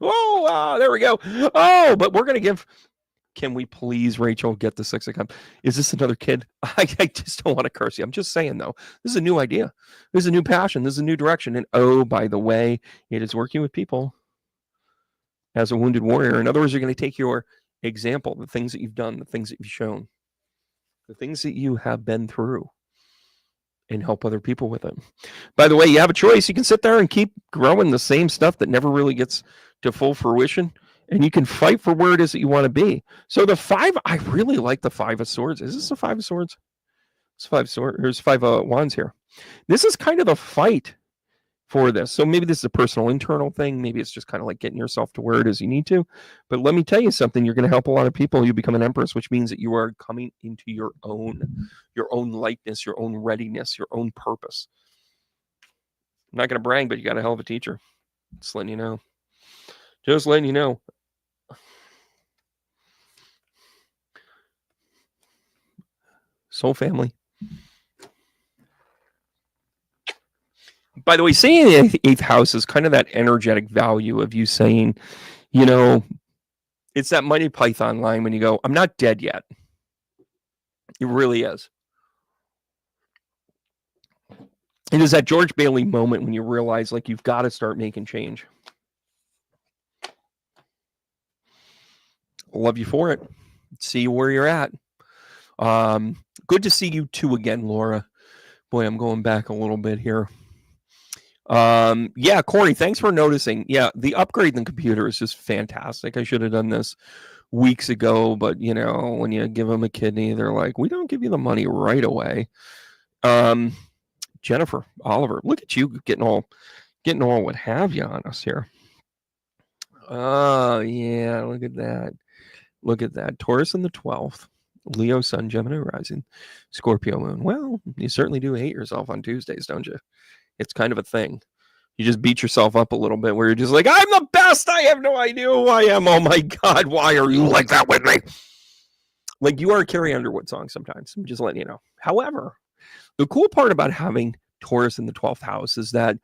Oh, there we go. Oh, but we're going to give, can we please, Rachel, get the 6 of Cups? Is this another kid? I just don't want to curse you. I'm just saying, though, this is a new idea. This is a new passion. This is a new direction. And oh, by the way, it is working with people as a wounded warrior. In other words, you're going to take your example, the things that you've done, the things that you've shown, the things that you have been through, and help other people with it. By the way, you have a choice. You can sit there and keep growing the same stuff that never really gets to full fruition, and you can fight for where it is that you want to be. So the 5, I really like the 5 of Swords. Is this a 5 of Swords? It's 5 swords. There's 5 of Wands here. This is kind of the fight for this. So maybe this is a personal internal thing. Maybe it's just kind of like getting yourself to where it is you need to. But let me tell you something. You're going to help a lot of people. You become an empress, which means that you are coming into your own likeness, your own readiness, your own purpose. I'm not going to brag, but you got a hell of a teacher. Just letting you know. Just letting you know. Soul family. By the way, seeing the 8th house is kind of that energetic value of you saying, you know, it's that Monty Python line when you go, I'm not dead yet. It really is. It is that George Bailey moment when you realize, like, you've got to start making change. Love you for it. See you where you're at. Good to see you too again, Laura. Boy, I'm going back a little bit here. Yeah, Corey, thanks for noticing. Yeah, the upgrade in the computer is just fantastic. I should have done this weeks ago, but you know, when you give them a kidney, they're like, we don't give you the money right away. Jennifer, Oliver, look at you getting all what have you on us here. Oh yeah, look at that. Look at that. Taurus in the 12th. Leo, Sun, Gemini rising, Scorpio moon. Well, you certainly do hate yourself on Tuesdays, don't you? It's kind of a thing. You just beat yourself up a little bit where you're just like, I'm the best. I have no idea who I am. Oh my God, why are you like that with me? Like you are a Carrie Underwood song sometimes. I'm just letting you know. However, the cool part about having Taurus in the 12th house is that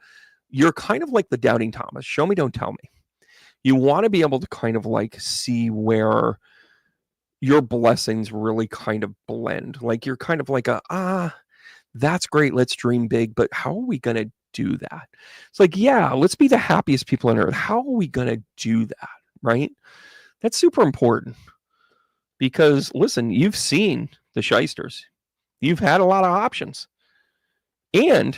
you're kind of like the doubting Thomas. Show me, don't tell me. You want to be able to kind of like see where your blessings really kind of blend. Like you're kind of like that's great. Let's dream big. But how are we going to do that? It's like, yeah, let's be the happiest people on earth. How are we going to do that? Right? That's super important because listen, you've seen the shysters. You've had a lot of options and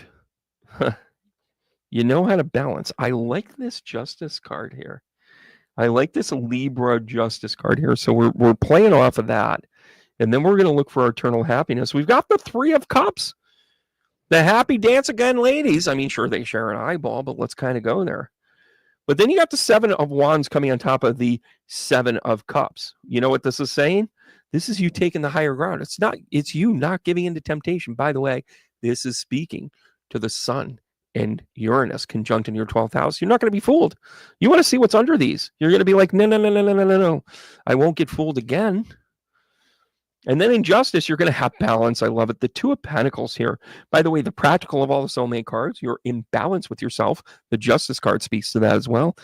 you know how to balance. I like this justice card here. I like this Libra justice card here. So we're playing off of that. And then we're going to look for eternal happiness. We've got the 3 of Cups. The happy dance again, ladies. I mean, sure, they share an eyeball, but let's kind of go there. But then you got the 7 of Wands coming on top of the 7 of Cups. You know what this is saying? This is you taking the higher ground. It's you not giving into temptation. By the way, this is speaking to the Sun and Uranus conjunct in your 12th house. You're not going to be fooled. You want to see what's under these. You're going to be like, no. I won't get fooled again. And then in Justice, you're going to have balance. I love it. The Two of Pentacles here. By the way, the practical of all the soulmate cards, you're in balance with yourself. The Justice card speaks to that as well.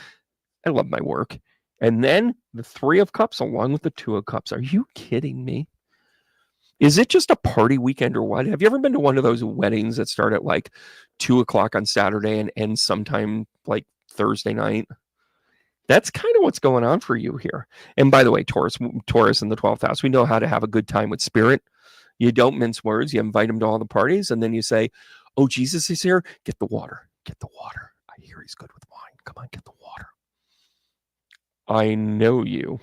I love my work. And then the Three of Cups along with the Two of Cups. Are you kidding me? Is it just a party weekend or what? Have you ever been to one of those weddings that start at like 2:00 on Saturday and end sometime like Thursday night? That's kind of what's going on for you here. And by the way, Taurus in the 12th house, we know how to have a good time with spirit. You don't mince words. You invite them to all the parties, and then you say, oh, Jesus is here. Get the water. Get the water. I hear he's good with wine. Come on, get the water. I know you.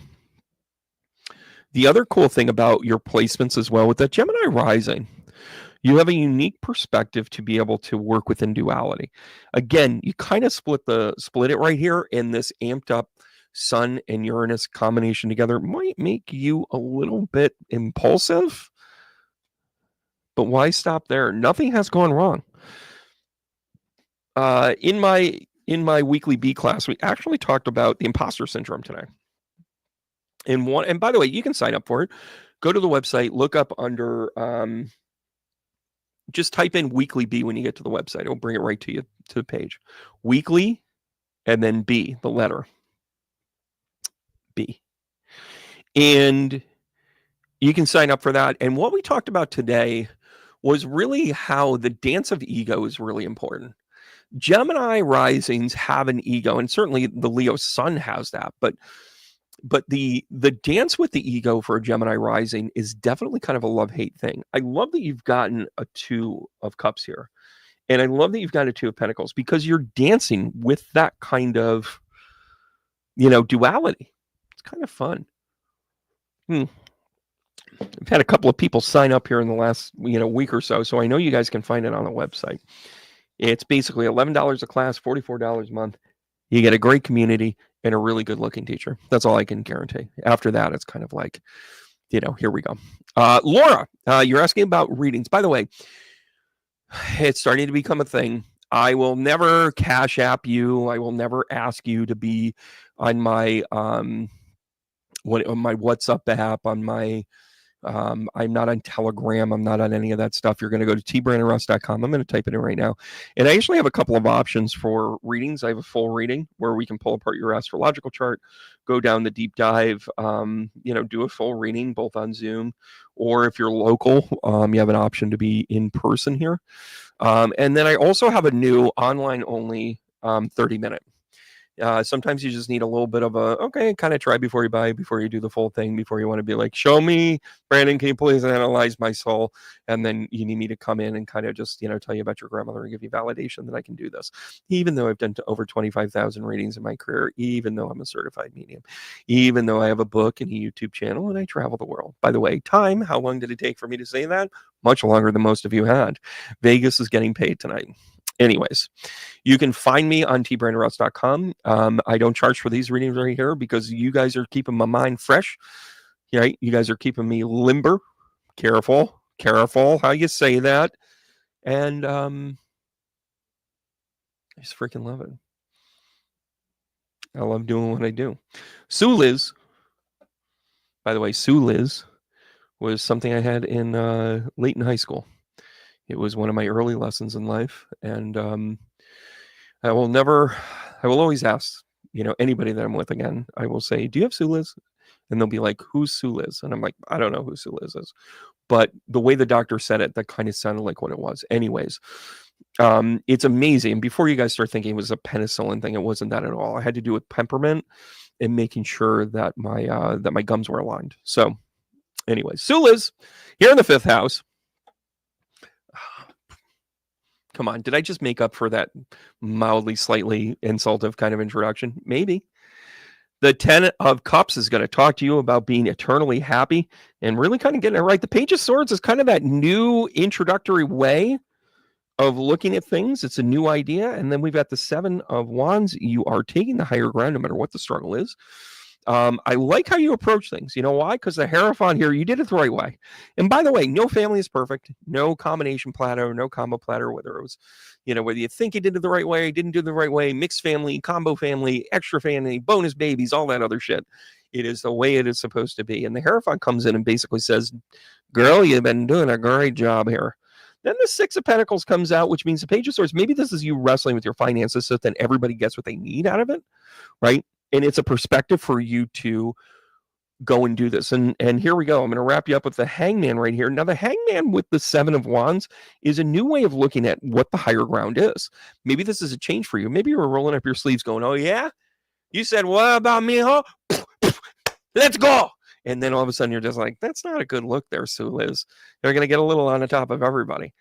The other cool thing about your placements as well with that Gemini rising, you have a unique perspective to be able to work within duality. Again, you kind of split it right here, and this amped up Sun and Uranus combination together might make you a little bit impulsive. But why stop there? Nothing has gone wrong. In my weekly B class, we actually talked about the imposter syndrome today. And by the way, you can sign up for it. Go to the website, look up under, just type in weekly B when you get to the website. It'll bring it right to you to the page. Weekly, and then B, the letter B. And you can sign up for that. And what we talked about today was really how the dance of ego is really important. Gemini risings have an ego, and certainly the Leo sun has that, but the dance with the ego for a Gemini rising is definitely kind of a love-hate thing. I love that you've gotten a Two of Cups here, and I love that you've got a Two of Pentacles, because you're dancing with that kind of, duality. It's kind of fun. I've had a couple of people sign up here in the last, week or so I know you guys can find it on the website. It's basically $11 a class, $44 a month. You get a great community and a really good looking teacher. That's all I can guarantee. After that, it's kind of like, here we go. Laura, you're asking about readings. By the way, it's starting to become a thing. I will never cash app you. I will never ask you to be on my on my WhatsApp app, on my I'm not on Telegram. I'm not on any of that stuff. You're going to go to tbrandonruss.com. I'm going to type it in right now. And I actually have a couple of options for readings. I have a full reading where we can pull apart your astrological chart, go down the deep dive, do a full reading both on Zoom, or if you're local, you have an option to be in person here. And then I also have a new online only 30-minute. Sometimes you just need a little bit of kind of try before you buy, before you do the full thing, before you want to be like, show me, Brandon, can you please analyze my soul? And then you need me to come in and kind of just, tell you about your grandmother and give you validation that I can do this. Even though I've done over 25,000 readings in my career, even though I'm a certified medium, even though I have a book and a YouTube channel and I travel the world. By the way, time, how long did it take for me to say that? Much longer than most of you had. Vegas is getting paid tonight. Anyways, you can find me on tbrandonruss.com. I don't charge for these readings right here because you guys are keeping my mind fresh. Right? You guys are keeping me limber. Careful how you say that. And I just freaking love it. I love doing what I do. Sue Liz, by the way, Sue Liz was something I had in late in high school. It was one of my early lessons in life, and I will always ask, anybody that I'm with again, I will say, do you have Sue Liz? And they'll be like, who's Sue Liz? And I'm like, I don't know who Sue Liz is. But the way the doctor said it, that kind of sounded like what it was. Anyways, it's amazing. And before you guys start thinking it was a penicillin thing, it wasn't that at all. I had to do with peppermint and making sure that my gums were aligned. So anyways, Sue Liz, here in the 5th house. Come on, did I just make up for that mildly, slightly insultive kind of introduction? Maybe. The 10 of Cups is going to talk to you about being eternally happy and really kind of getting it right. The Page of Swords is kind of that new introductory way of looking at things. It's a new idea. And then we've got the 7 of Wands. You are taking the higher ground no matter what the struggle is. I like how you approach things. You know why? Because the Hierophant here, you did it the right way. And by the way, no family is perfect. No combination platter, no combo platter, whether it was, whether you think you did it the right way, didn't do it the right way, mixed family, combo family, extra family, bonus babies, all that other shit. It is the way it is supposed to be. And the Hierophant comes in and basically says, girl, you've been doing a great job here. Then the Six of Pentacles comes out, which means the Page of Swords. Maybe this is you wrestling with your finances so that everybody gets what they need out of it, right? And it's a perspective for you to go and do this. And here we go. I'm going to wrap you up with the Hangman right here. Now, the Hangman with the Seven of Wands is a new way of looking at what the higher ground is. Maybe this is a change for you. Maybe you were rolling up your sleeves going, oh, yeah? You said, what about me, huh? Let's go. And then all of a sudden you're just like, that's not a good look there, Sue Liz. They're going to get a little on the top of everybody.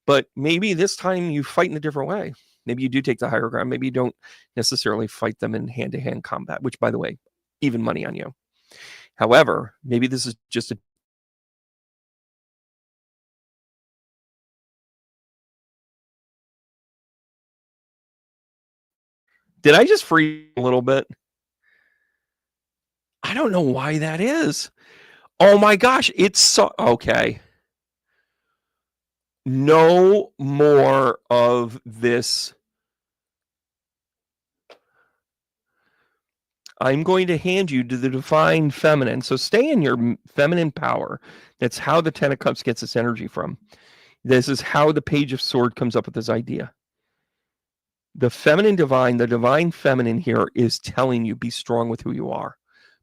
But maybe this time you fight in a different way. Maybe you do take the higher ground. Maybe you don't necessarily fight them in hand-to-hand combat, which, by the way, even money on you. However, maybe this is just a... Did I just freeze a little bit? I don't know why that is. Oh my gosh, it's so... Okay. No more of this. I'm going to hand you to the divine feminine. So stay in your feminine power. That's how the Ten of Cups gets its energy from. This is how the Page of Swords comes up with this idea. The feminine divine, the divine feminine here is telling you be strong with who you are.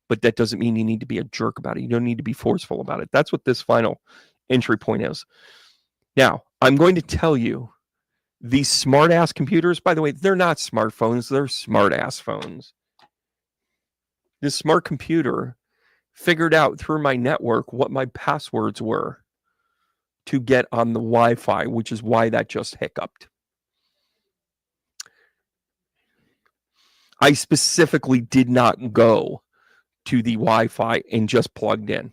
But that doesn't mean you need to be a jerk about it. You don't need to be forceful about it. That's what this final entry point is. Now, I'm going to tell you, these smart-ass computers, by the way, they're not smartphones. They're smart-ass phones. This smart computer figured out through my network what my passwords were to get on the Wi-Fi, which is why that just hiccuped. I specifically did not go to the Wi-Fi and just plugged in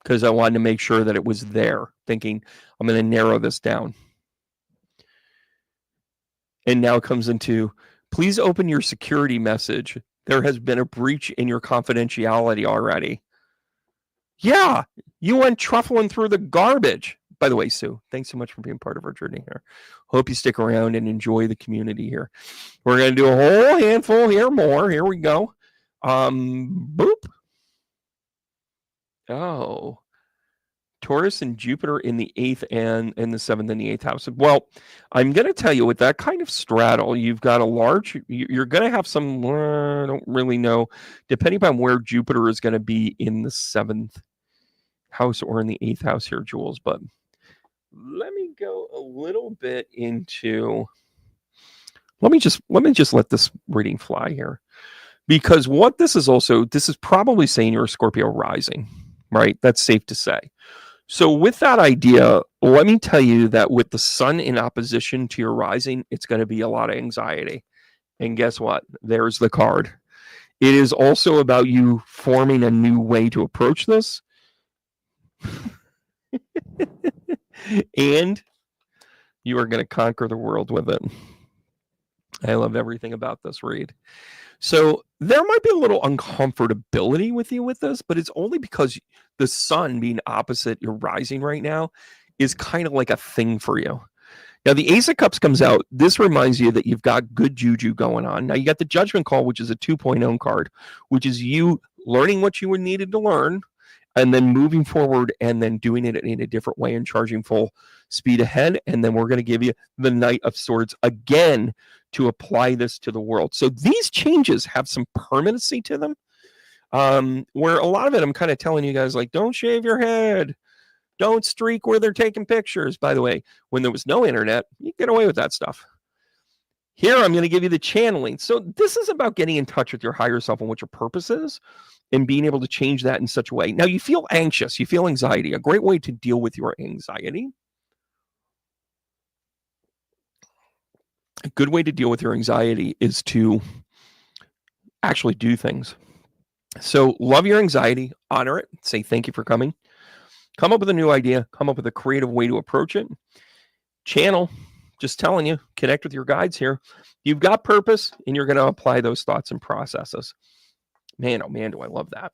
because I wanted to make sure that it was there, thinking I'm going to narrow this down. And now it comes into, please open your security message. There has been a breach in your confidentiality already. Yeah, you went truffling through the garbage. By the way, Sue, thanks so much for being part of our journey here. Hope you stick around and enjoy the community here. We're going to do a whole handful here more. Here we go. Boop. Oh. Taurus and Jupiter in the 8th and in the 7th and the 8th house. Well, I'm going to tell you, with that kind of straddle, you've got a large, you're going to have some, I don't really know, depending upon where Jupiter is going to be in the 7th house or in the 8th house here, Jules. But let me go a little bit into, let me just let this reading fly here. Because what this is also, this is probably saying you're a Scorpio rising, right? That's safe to say. So with that idea, let me tell you that with the sun in opposition to your rising, it's going to be a lot of anxiety. And guess what? There's the card. It is also about you forming a new way to approach this. And you are going to conquer the world with it. I love everything about this read. So there might be a little uncomfortability with you with this, but it's only because the sun being opposite your rising right now is kind of like a thing for you. Now, the Ace of Cups comes out. This reminds you that you've got good juju going on. Now, you got the Judgment Call, which is a 2.0 card, which is you learning what you needed to learn and then moving forward and then doing it in a different way and charging full speed ahead. And then we're going to give you the Knight of Swords again to apply this to the world. So these changes have some permanency to them, where a lot of it I'm kind of telling you guys, like, don't shave your head. Don't streak where they're taking pictures. By the way, when there was no internet, you get away with that stuff. Here, I'm going to give you the channeling. So this is about getting in touch with your higher self and what your purpose is and being able to change that in such a way. Now, you feel anxious. You feel anxiety. A great way to deal with your anxiety. A good way to deal with your anxiety is to actually do things. So love your anxiety, honor it, say thank you for coming. Come up with a new idea, come up with a creative way to approach it. Channel, just telling you, connect with your guides here. You've got purpose and you're going to apply those thoughts and processes. Man, oh man, do I love that.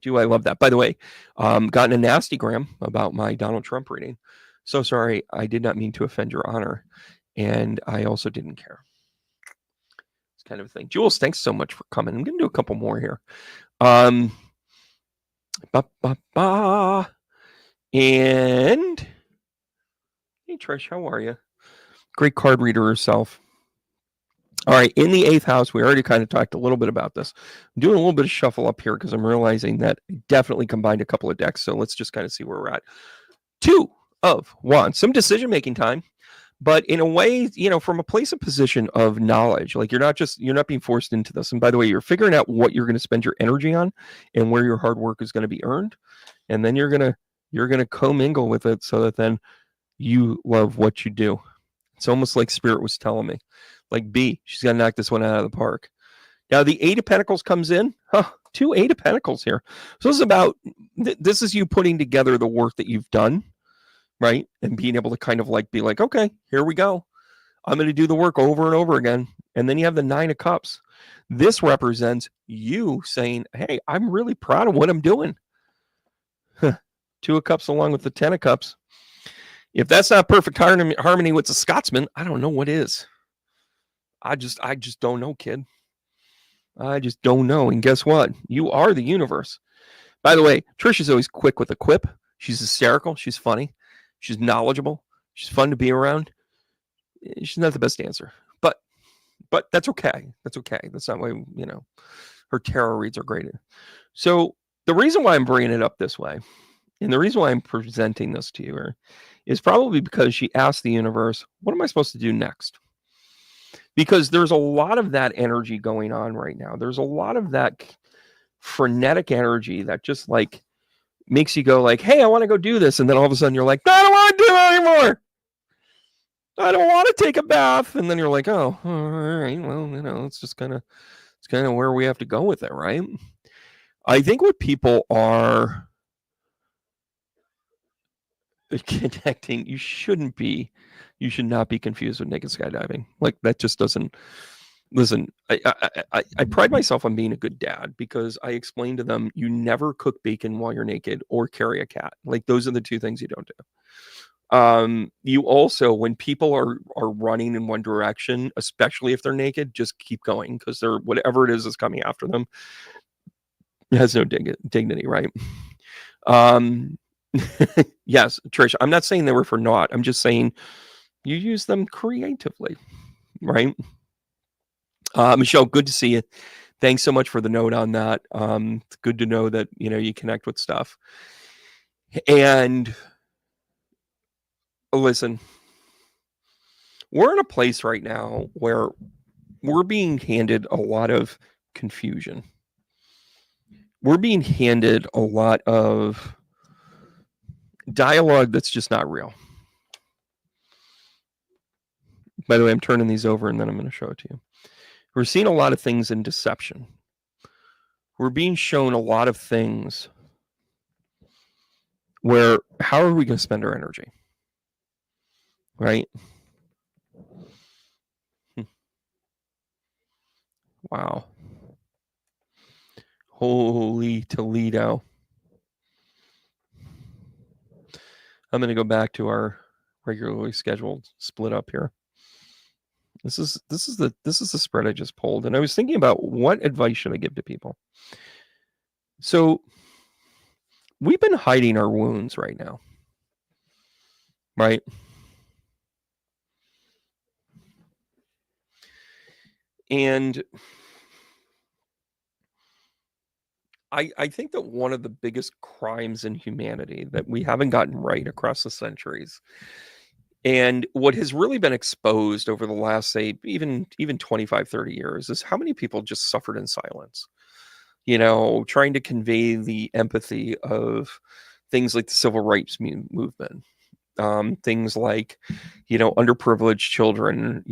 Do I love that. By the way, gotten a nastygram about my Donald Trump reading. So sorry, I did not mean to offend your honor. And I also didn't care. kind of thing. Jules, thanks so much for coming. I'm going to do a couple more here. And hey, Trish, how are you? Great card reader herself. All right, in the 8th house, we already kind of talked a little bit about this. I'm doing a little bit of shuffle up here because I'm realizing that I definitely combined a couple of decks. So let's just kind of see where we're at. 2 of Wands, some decision-making time, but in a way, from a place of position of knowledge. Like you're not being forced into this. And by the way, you're figuring out what you're going to spend your energy on and where your hard work is going to be earned. And then you're going to commingle with it so that then you love what you do. It's almost like Spirit was telling me. Like B, she's got to knock this one out of the park. Now the 8 of Pentacles comes in. 2 8 of Pentacles here. So this is you putting together the work that you've done, right? And being able to kind of like be like, okay, here we go. I'm going to do the work over and over again. And then you have the 9 of Cups. This represents you saying, hey, I'm really proud of what I'm doing. 2 of Cups along with the 10 of Cups. If that's not perfect harmony with the Scotsman, I don't know what is. I just don't know, kid. I just don't know. And guess what? You are the universe. By the way, Trish is always quick with a quip. She's hysterical. She's funny. She's knowledgeable. She's fun to be around. She's not the best dancer, but that's okay. That's okay. That's not why, her tarot reads are great. So the reason why I'm bringing it up this way, and the reason why I'm presenting this to you is probably because she asked the universe, what am I supposed to do next? Because there's a lot of that energy going on right now. There's a lot of that frenetic energy that just like makes you go like, hey, I want to go do this. And then all of a sudden you're like, I don't want to do it anymore. I don't want to take a bath. And then you're like, oh, all right. Well, it's kind of where we have to go with it, right? I think what people are connecting, you should not be confused with naked skydiving. Like that just doesn't. Listen, I pride myself on being a good dad because I explain to them you never cook bacon while you're naked or carry a cat. Like those are the 2 things you don't do. You also, when people are running in one direction, especially if they're naked, just keep going because they're whatever it is coming after them. It has no dignity, right? Yes, Trish, I'm not saying they were for naught. I'm just saying you use them creatively, right? Michelle, good to see you. Thanks so much for the note on that. It's good to know that, you connect with stuff. And listen, we're in a place right now where we're being handed a lot of confusion. We're being handed a lot of dialogue that's just not real. By the way, I'm turning these over and then I'm going to show it to you. We're seeing a lot of things in deception. We're being shown a lot of things where how are we going to spend our energy? Right? Wow. Holy Toledo. I'm going to go back to our regularly scheduled split up here. This is the spread I just pulled, and I was thinking about what advice should I give to people. So we've been hiding our wounds right now, right? And I think that one of the biggest crimes in humanity that we haven't gotten right across the centuries, and what has really been exposed over the last, say, even 25, 30 years, is how many people just suffered in silence. Trying to convey the empathy of things like the civil rights movement. Things like, underprivileged children,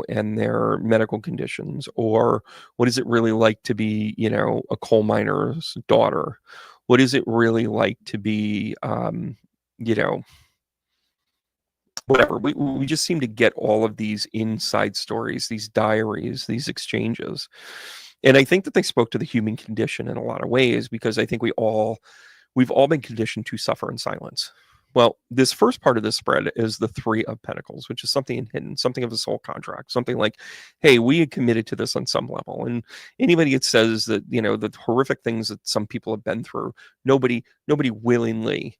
and their medical conditions, or what is it really like to be, a coal miner's daughter? What is it really like to be, whatever. We just seem to get all of these inside stories, these diaries, these exchanges. And I think that they spoke to the human condition in a lot of ways, because I think we've all been conditioned to suffer in silence. Well, this first part of this spread is the Three of Pentacles, which is something hidden, something of a soul contract, something like, hey, we had committed to this on some level. And anybody that says that, the horrific things that some people have been through, nobody willingly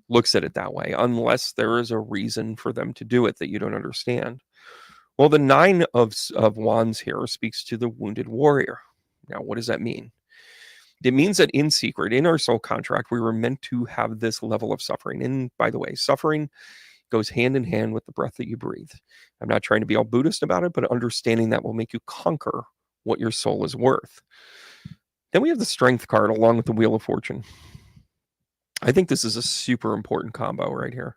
looks at it that way, unless there is a reason for them to do it that you don't understand. Well, the Nine of Wands here speaks to the wounded warrior. Now, what does that mean? It means that in secret, in our soul contract, we were meant to have this level of suffering. And by the way, suffering goes hand in hand with the breath that you breathe. I'm not trying to be all Buddhist about it, but understanding that will make you conquer what your soul is worth. Then we have the Strength card along with the Wheel of Fortune. I think this is a super important combo right here.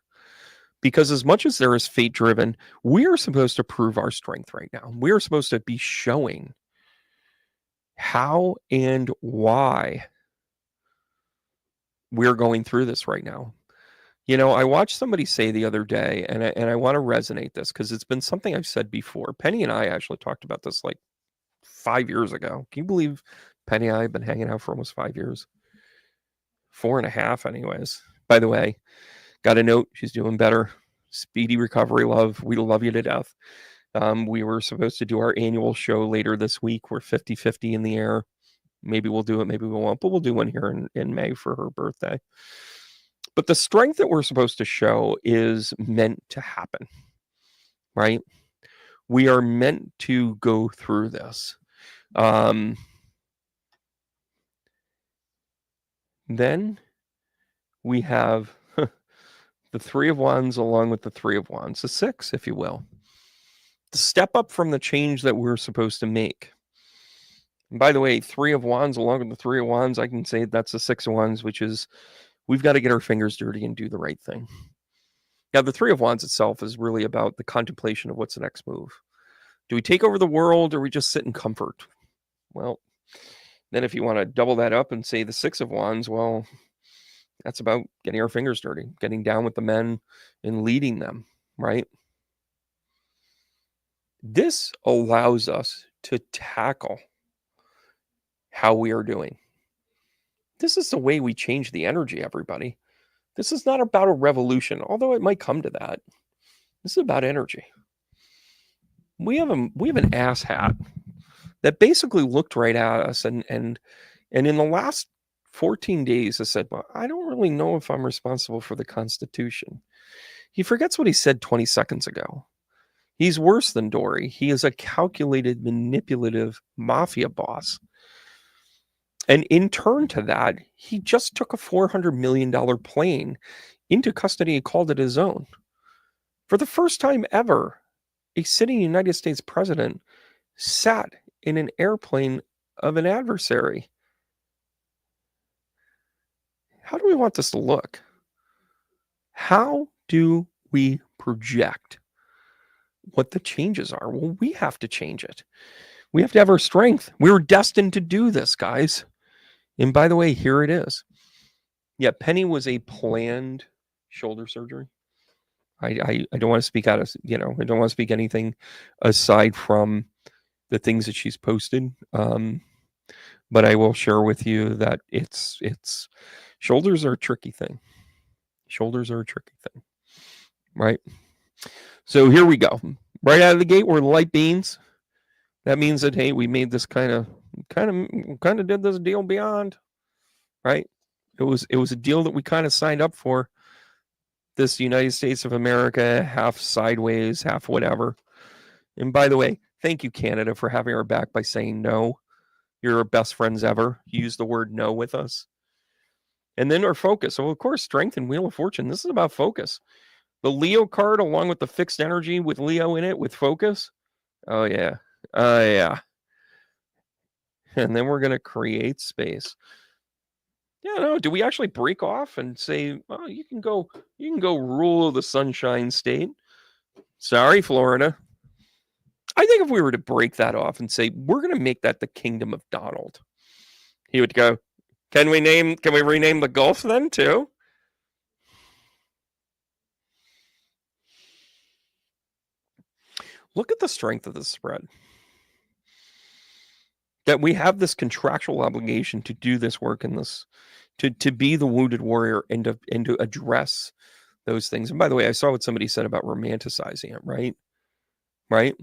Because as much as there is fate driven, we are supposed to prove our strength right now. We are supposed to be showing how and why we're going through this right now. I watched somebody say the other day, and I want to resonate this because it's been something I've said before. Penny and I actually talked about this like 5 years ago. Can you believe Penny and I have been hanging out for almost 5 years? 4.5 anyways. By the way, got a note. She's doing better. Speedy recovery, love. We love you to death. We were supposed to do our annual show later this week. We're 50-50 in the air. Maybe we'll do it, maybe we won't, but we'll do one here in May for her birthday. But the strength that we're supposed to show is meant to happen, right? We are meant to go through this. Then we have the Three of Wands along with the Three of Wands, the Six, if you will. The step up from the change that we're supposed to make. And by the way, Three of Wands along with the Three of Wands, I can say that's the Six of Wands, which is we've got to get our fingers dirty and do the right thing. Now, the Three of Wands itself is really about the contemplation of what's the next move. Do we take over the world or we just sit in comfort? Well, then if you want to double that up and say the Six of Wands, well, that's about getting our fingers dirty, getting down with the men and leading them, right? This allows us to tackle how we are doing. This is the way we change the energy, everybody. This is not about a revolution, although it might come to that. This is about energy. We have an ass hat that basically looked right at us and in the last 14 days has said, well, I don't really know if I'm responsible for the Constitution. He forgets what he said 20 seconds ago. He's worse than Dory. He is a calculated, manipulative mafia boss. And in turn to that, he just took a $400 million plane into custody and called it his own. For the first time ever, a sitting United States president sat in an airplane of an adversary. How do we want this to look? How do we project what the changes are? Well, we have to change it. We have to have our strength. We were destined to do this, guys. And by the way, here it is. Yeah, Penny was a planned shoulder surgery. I don't want to speak out of, I don't want to speak anything aside from the things that she's posted. But I will share with you that it's shoulders are a tricky thing. Shoulders are a tricky thing, right? So here we go. Right out of the gate, we're light beans. That means that, hey, we made this kind of did this deal beyond, right? It was a deal that we kind of signed up for. This United States of America, half sideways, half whatever. And by the way, thank you, Canada, for having our back by saying no. You're our best friends ever. You use the word no with us. And then our focus. So, of course, strength and Wheel of Fortune. This is about focus. The Leo card, along with the fixed energy with Leo in it, with focus. Oh, yeah. Oh, yeah. And then we're going to create space. Yeah, no, do we actually break off and say, well, you can go rule the Sunshine State? Sorry, Florida. I think if we were to break that off and say, we're going to make that the Kingdom of Donald, he would go, can we rename the Gulf then too? Look at the strength of this spread. That we have this contractual obligation to do this work in this, to be the wounded warrior and to address those things. And by the way, I saw what somebody said about romanticizing it, right? Right?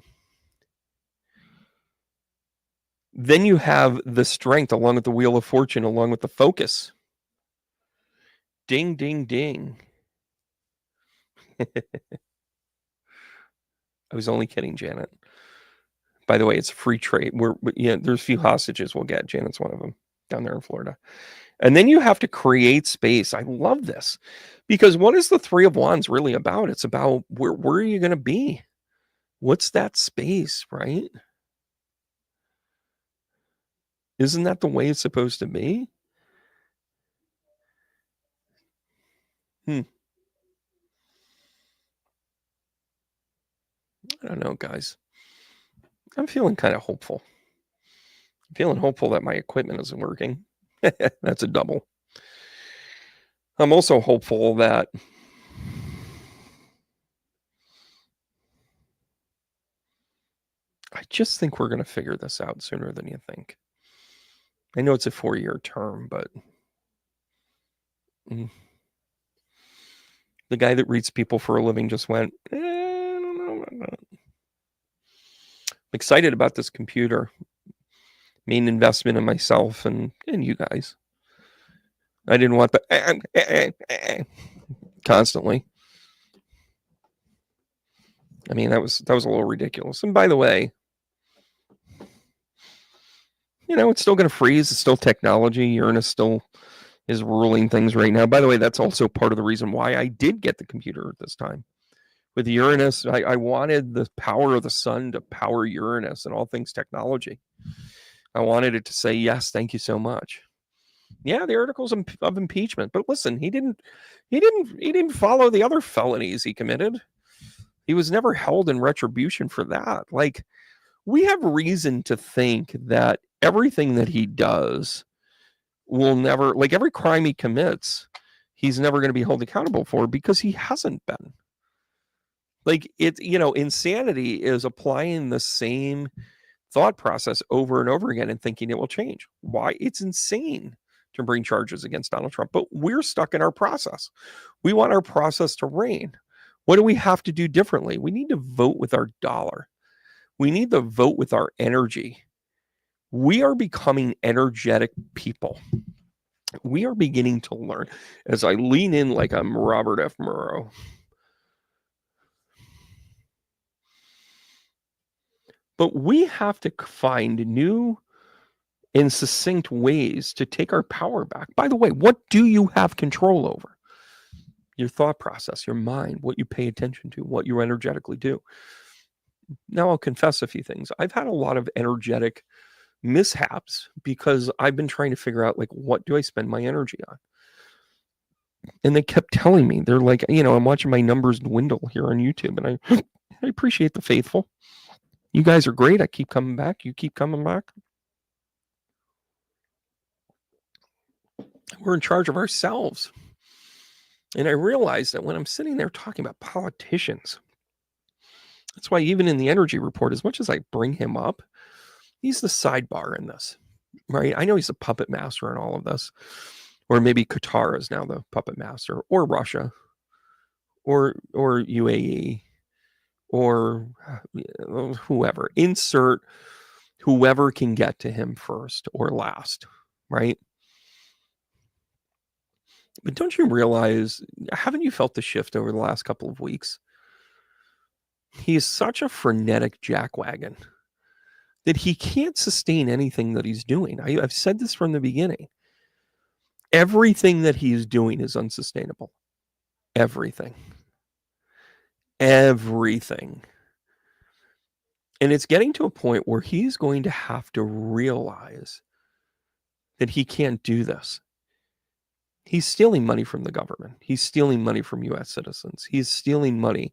Then you have the strength along with the wheel of fortune, along with the focus. Ding, ding, ding. I was only kidding, Janet. By the way, it's a free trade. There's a few hostages we'll get. Janet's one of them down there in Florida. And then you have to create space. I love this because what is the Three of Wands really about? It's about where are you going to be? What's that space, right? Isn't that the way it's supposed to be? I don't know, guys. I'm feeling kind of hopeful. I'm feeling hopeful that my equipment isn't working. That's a double. I'm also hopeful that I just think we're going to figure this out sooner than you think. I know it's a 4-year term, but the guy that reads people for a living just went, I don't know. I'm excited about this computer. Main investment in myself and you guys. I didn't want the constantly. I mean, that was a little ridiculous. And by the way, it's still going to freeze. It's still technology. Uranus still is ruling things right now. By the way, that's also part of the reason why I did get the computer at this time. With Uranus, I wanted the power of the sun to power Uranus and all things technology. I wanted it to say, yes, thank you so much. Yeah, the articles of impeachment. But listen, he didn't follow the other felonies he committed. He was never held in retribution for that. Like, we have reason to think that everything that he does will never, like every crime he commits, he's never going to be held accountable for because he hasn't been. Like, insanity is applying the same thought process over and over again and thinking it will change. Why? It's insane to bring charges against Donald Trump, but we're stuck in our process. We want our process to reign. What do we have to do differently? We need to vote with our dollar. We need to vote with our energy. We are becoming energetic people. We are beginning to learn. As I lean in like I'm Robert F. Murrow. But we have to find new and succinct ways to take our power back. By the way, what do you have control over? Your thought process, your mind, what you pay attention to, what you energetically do. Now I'll confess a few things. I've had a lot of energetic mishaps because I've been trying to figure out, like, what do I spend my energy on? And they kept telling me, they're like, I'm watching my numbers dwindle here on YouTube, and I appreciate the faithful. You guys are great. I keep coming back. You keep coming back. We're in charge of ourselves. And I realized that when I'm sitting there talking about politicians, that's why even in the energy report, as much as I bring him up, he's the sidebar in this, right? I know he's a puppet master in all of this. Or maybe Qatar is now the puppet master, or Russia, or UAE, or whoever. Insert whoever can get to him first or last, right? But don't you realize, haven't you felt the shift over the last couple of weeks? He is such a frenetic jackwagon that he can't sustain anything that he's doing. I've said this from the beginning. Everything that he's doing is unsustainable. Everything. And it's getting to a point where he's going to have to realize that he can't do this. He's stealing money from the government. He's stealing money from U.S. citizens. He's stealing money.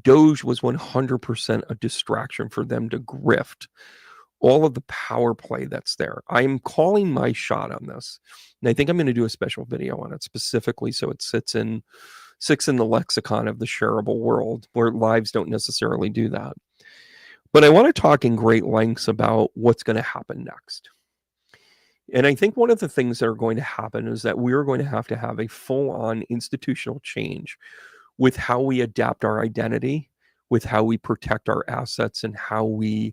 Doge was 100% a distraction for them to grift all of the power play that's there. I'm calling my shot on this. And I think I'm going to do a special video on it specifically so it sits in the lexicon of the shareable world where lives don't necessarily do that. But I want to talk in great lengths about what's going to happen next. And I think one of the things that are going to happen is that we're going to have a full-on institutional change with how we adapt our identity, with how we protect our assets, and how we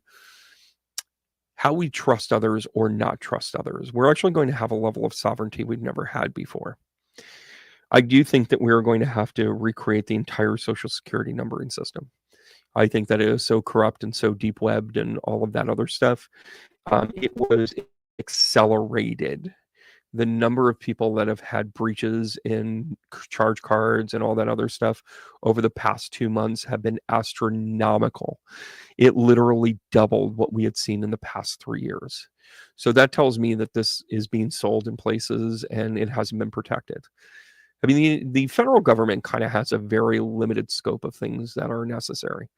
trust others or not trust others. We're actually going to have a level of sovereignty we've never had before. I do think that we're going to have to recreate the entire Social Security numbering system. I think that it is so corrupt and so deep webbed and all of that other stuff. It was accelerated. The number of people that have had breaches in charge cards and all that other stuff over the past 2 months have been astronomical. It literally doubled what we had seen in the past 3 years. So that tells me that this is being sold in places and it hasn't been protected. I mean, the federal government kind of has a very limited scope of things that are necessary.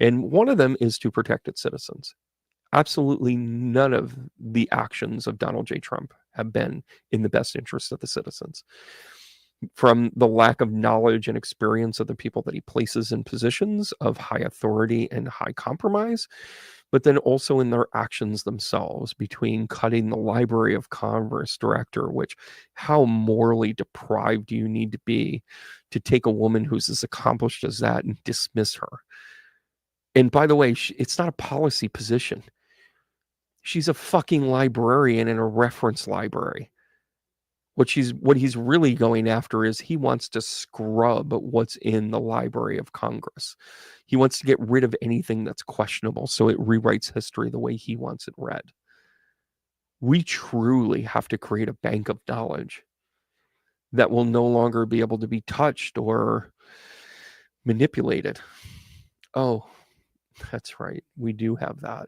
And one of them is to protect its citizens. Absolutely none of the actions of Donald J. Trump have been in the best interest of the citizens. From the lack of knowledge and experience of the people that he places in positions of high authority and high compromise, but then also in their actions themselves, between cutting the Library of Congress director, which how morally deprived do you need to be to take a woman who's as accomplished as that and dismiss her? And by the way, it's not a policy position. She's a fucking librarian in a reference library. What he's really going after is he wants to scrub what's in the Library of Congress. He wants to get rid of anything that's questionable so it rewrites history the way he wants it read. We truly have to create a bank of knowledge that will no longer be able to be touched or manipulated. Oh, that's right. We do have that.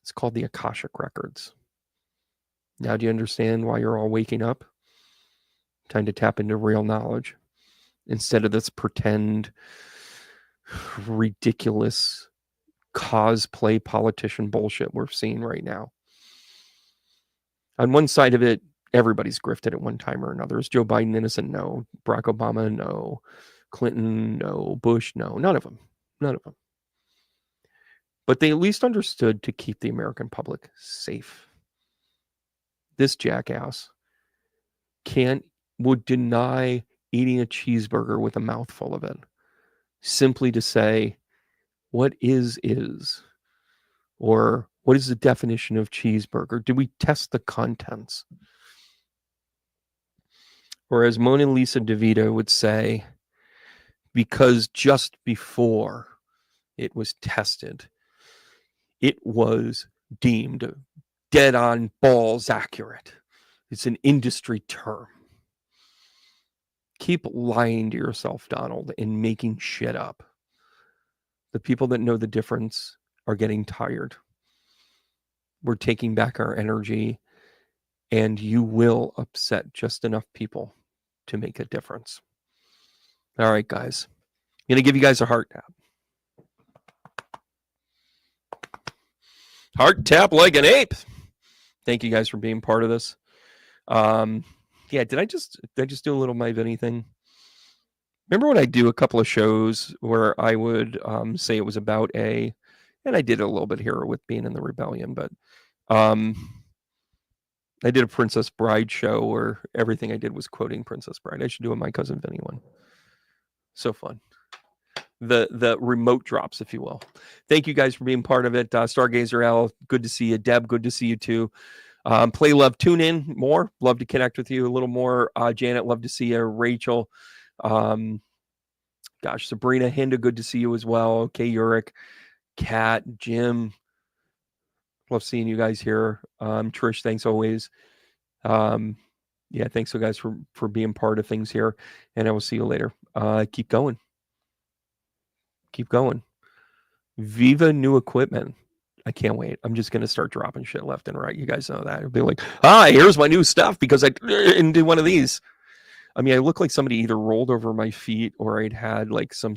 It's called the Akashic Records. Now, do you understand why you're all waking up? Time to tap into real knowledge instead of this pretend, ridiculous cosplay politician bullshit we're seeing right now. On one side of it, everybody's grifted at one time or another. Is Joe Biden innocent? No. Barack Obama? No. Clinton? No. Bush? No. None of them. None of them. But they at least understood to keep the American public safe. This jackass would deny eating a cheeseburger with a mouthful of it simply to say, what is, or what is the definition of cheeseburger? Did we test the contents? Or as Mona Lisa DeVito would say, because just before it was tested, it was deemed dead on balls accurate. It's an industry term. Keep lying to yourself, Donald, and making shit up. The people that know the difference are getting tired. We're taking back our energy, and you will upset just enough people to make a difference. All right, guys. I'm going to give you guys a heart tap. Heart tap like an ape. Thank you guys for being part of this. Yeah, did I just do a little my Vinny thing? Remember when I do a couple of shows where I would say it was about and I did a little bit here with being in the rebellion, but I did a Princess Bride show where everything I did was quoting Princess Bride. I should do a My Cousin Vinny one. So fun. The remote drops, if you will. Thank you guys for being part of it. Stargazer L, good to see you. Deb, good to see you too. Play Love, tune in more. Love to connect with you a little more. Janet, love to see you. Rachel, Sabrina, Hinda, good to see you as well. Okay, Uric, Kat, Jim, love seeing you guys here. Trish, thanks always. Yeah, thanks so guys for being part of things here, and I will see you later. Keep going. Keep going. Viva new equipment. I can't wait. I'm just going to start dropping shit left and right. You guys know that. It'll be like, here's my new stuff because I didn't do one of these. I mean, I look like somebody either rolled over my feet or I'd had like some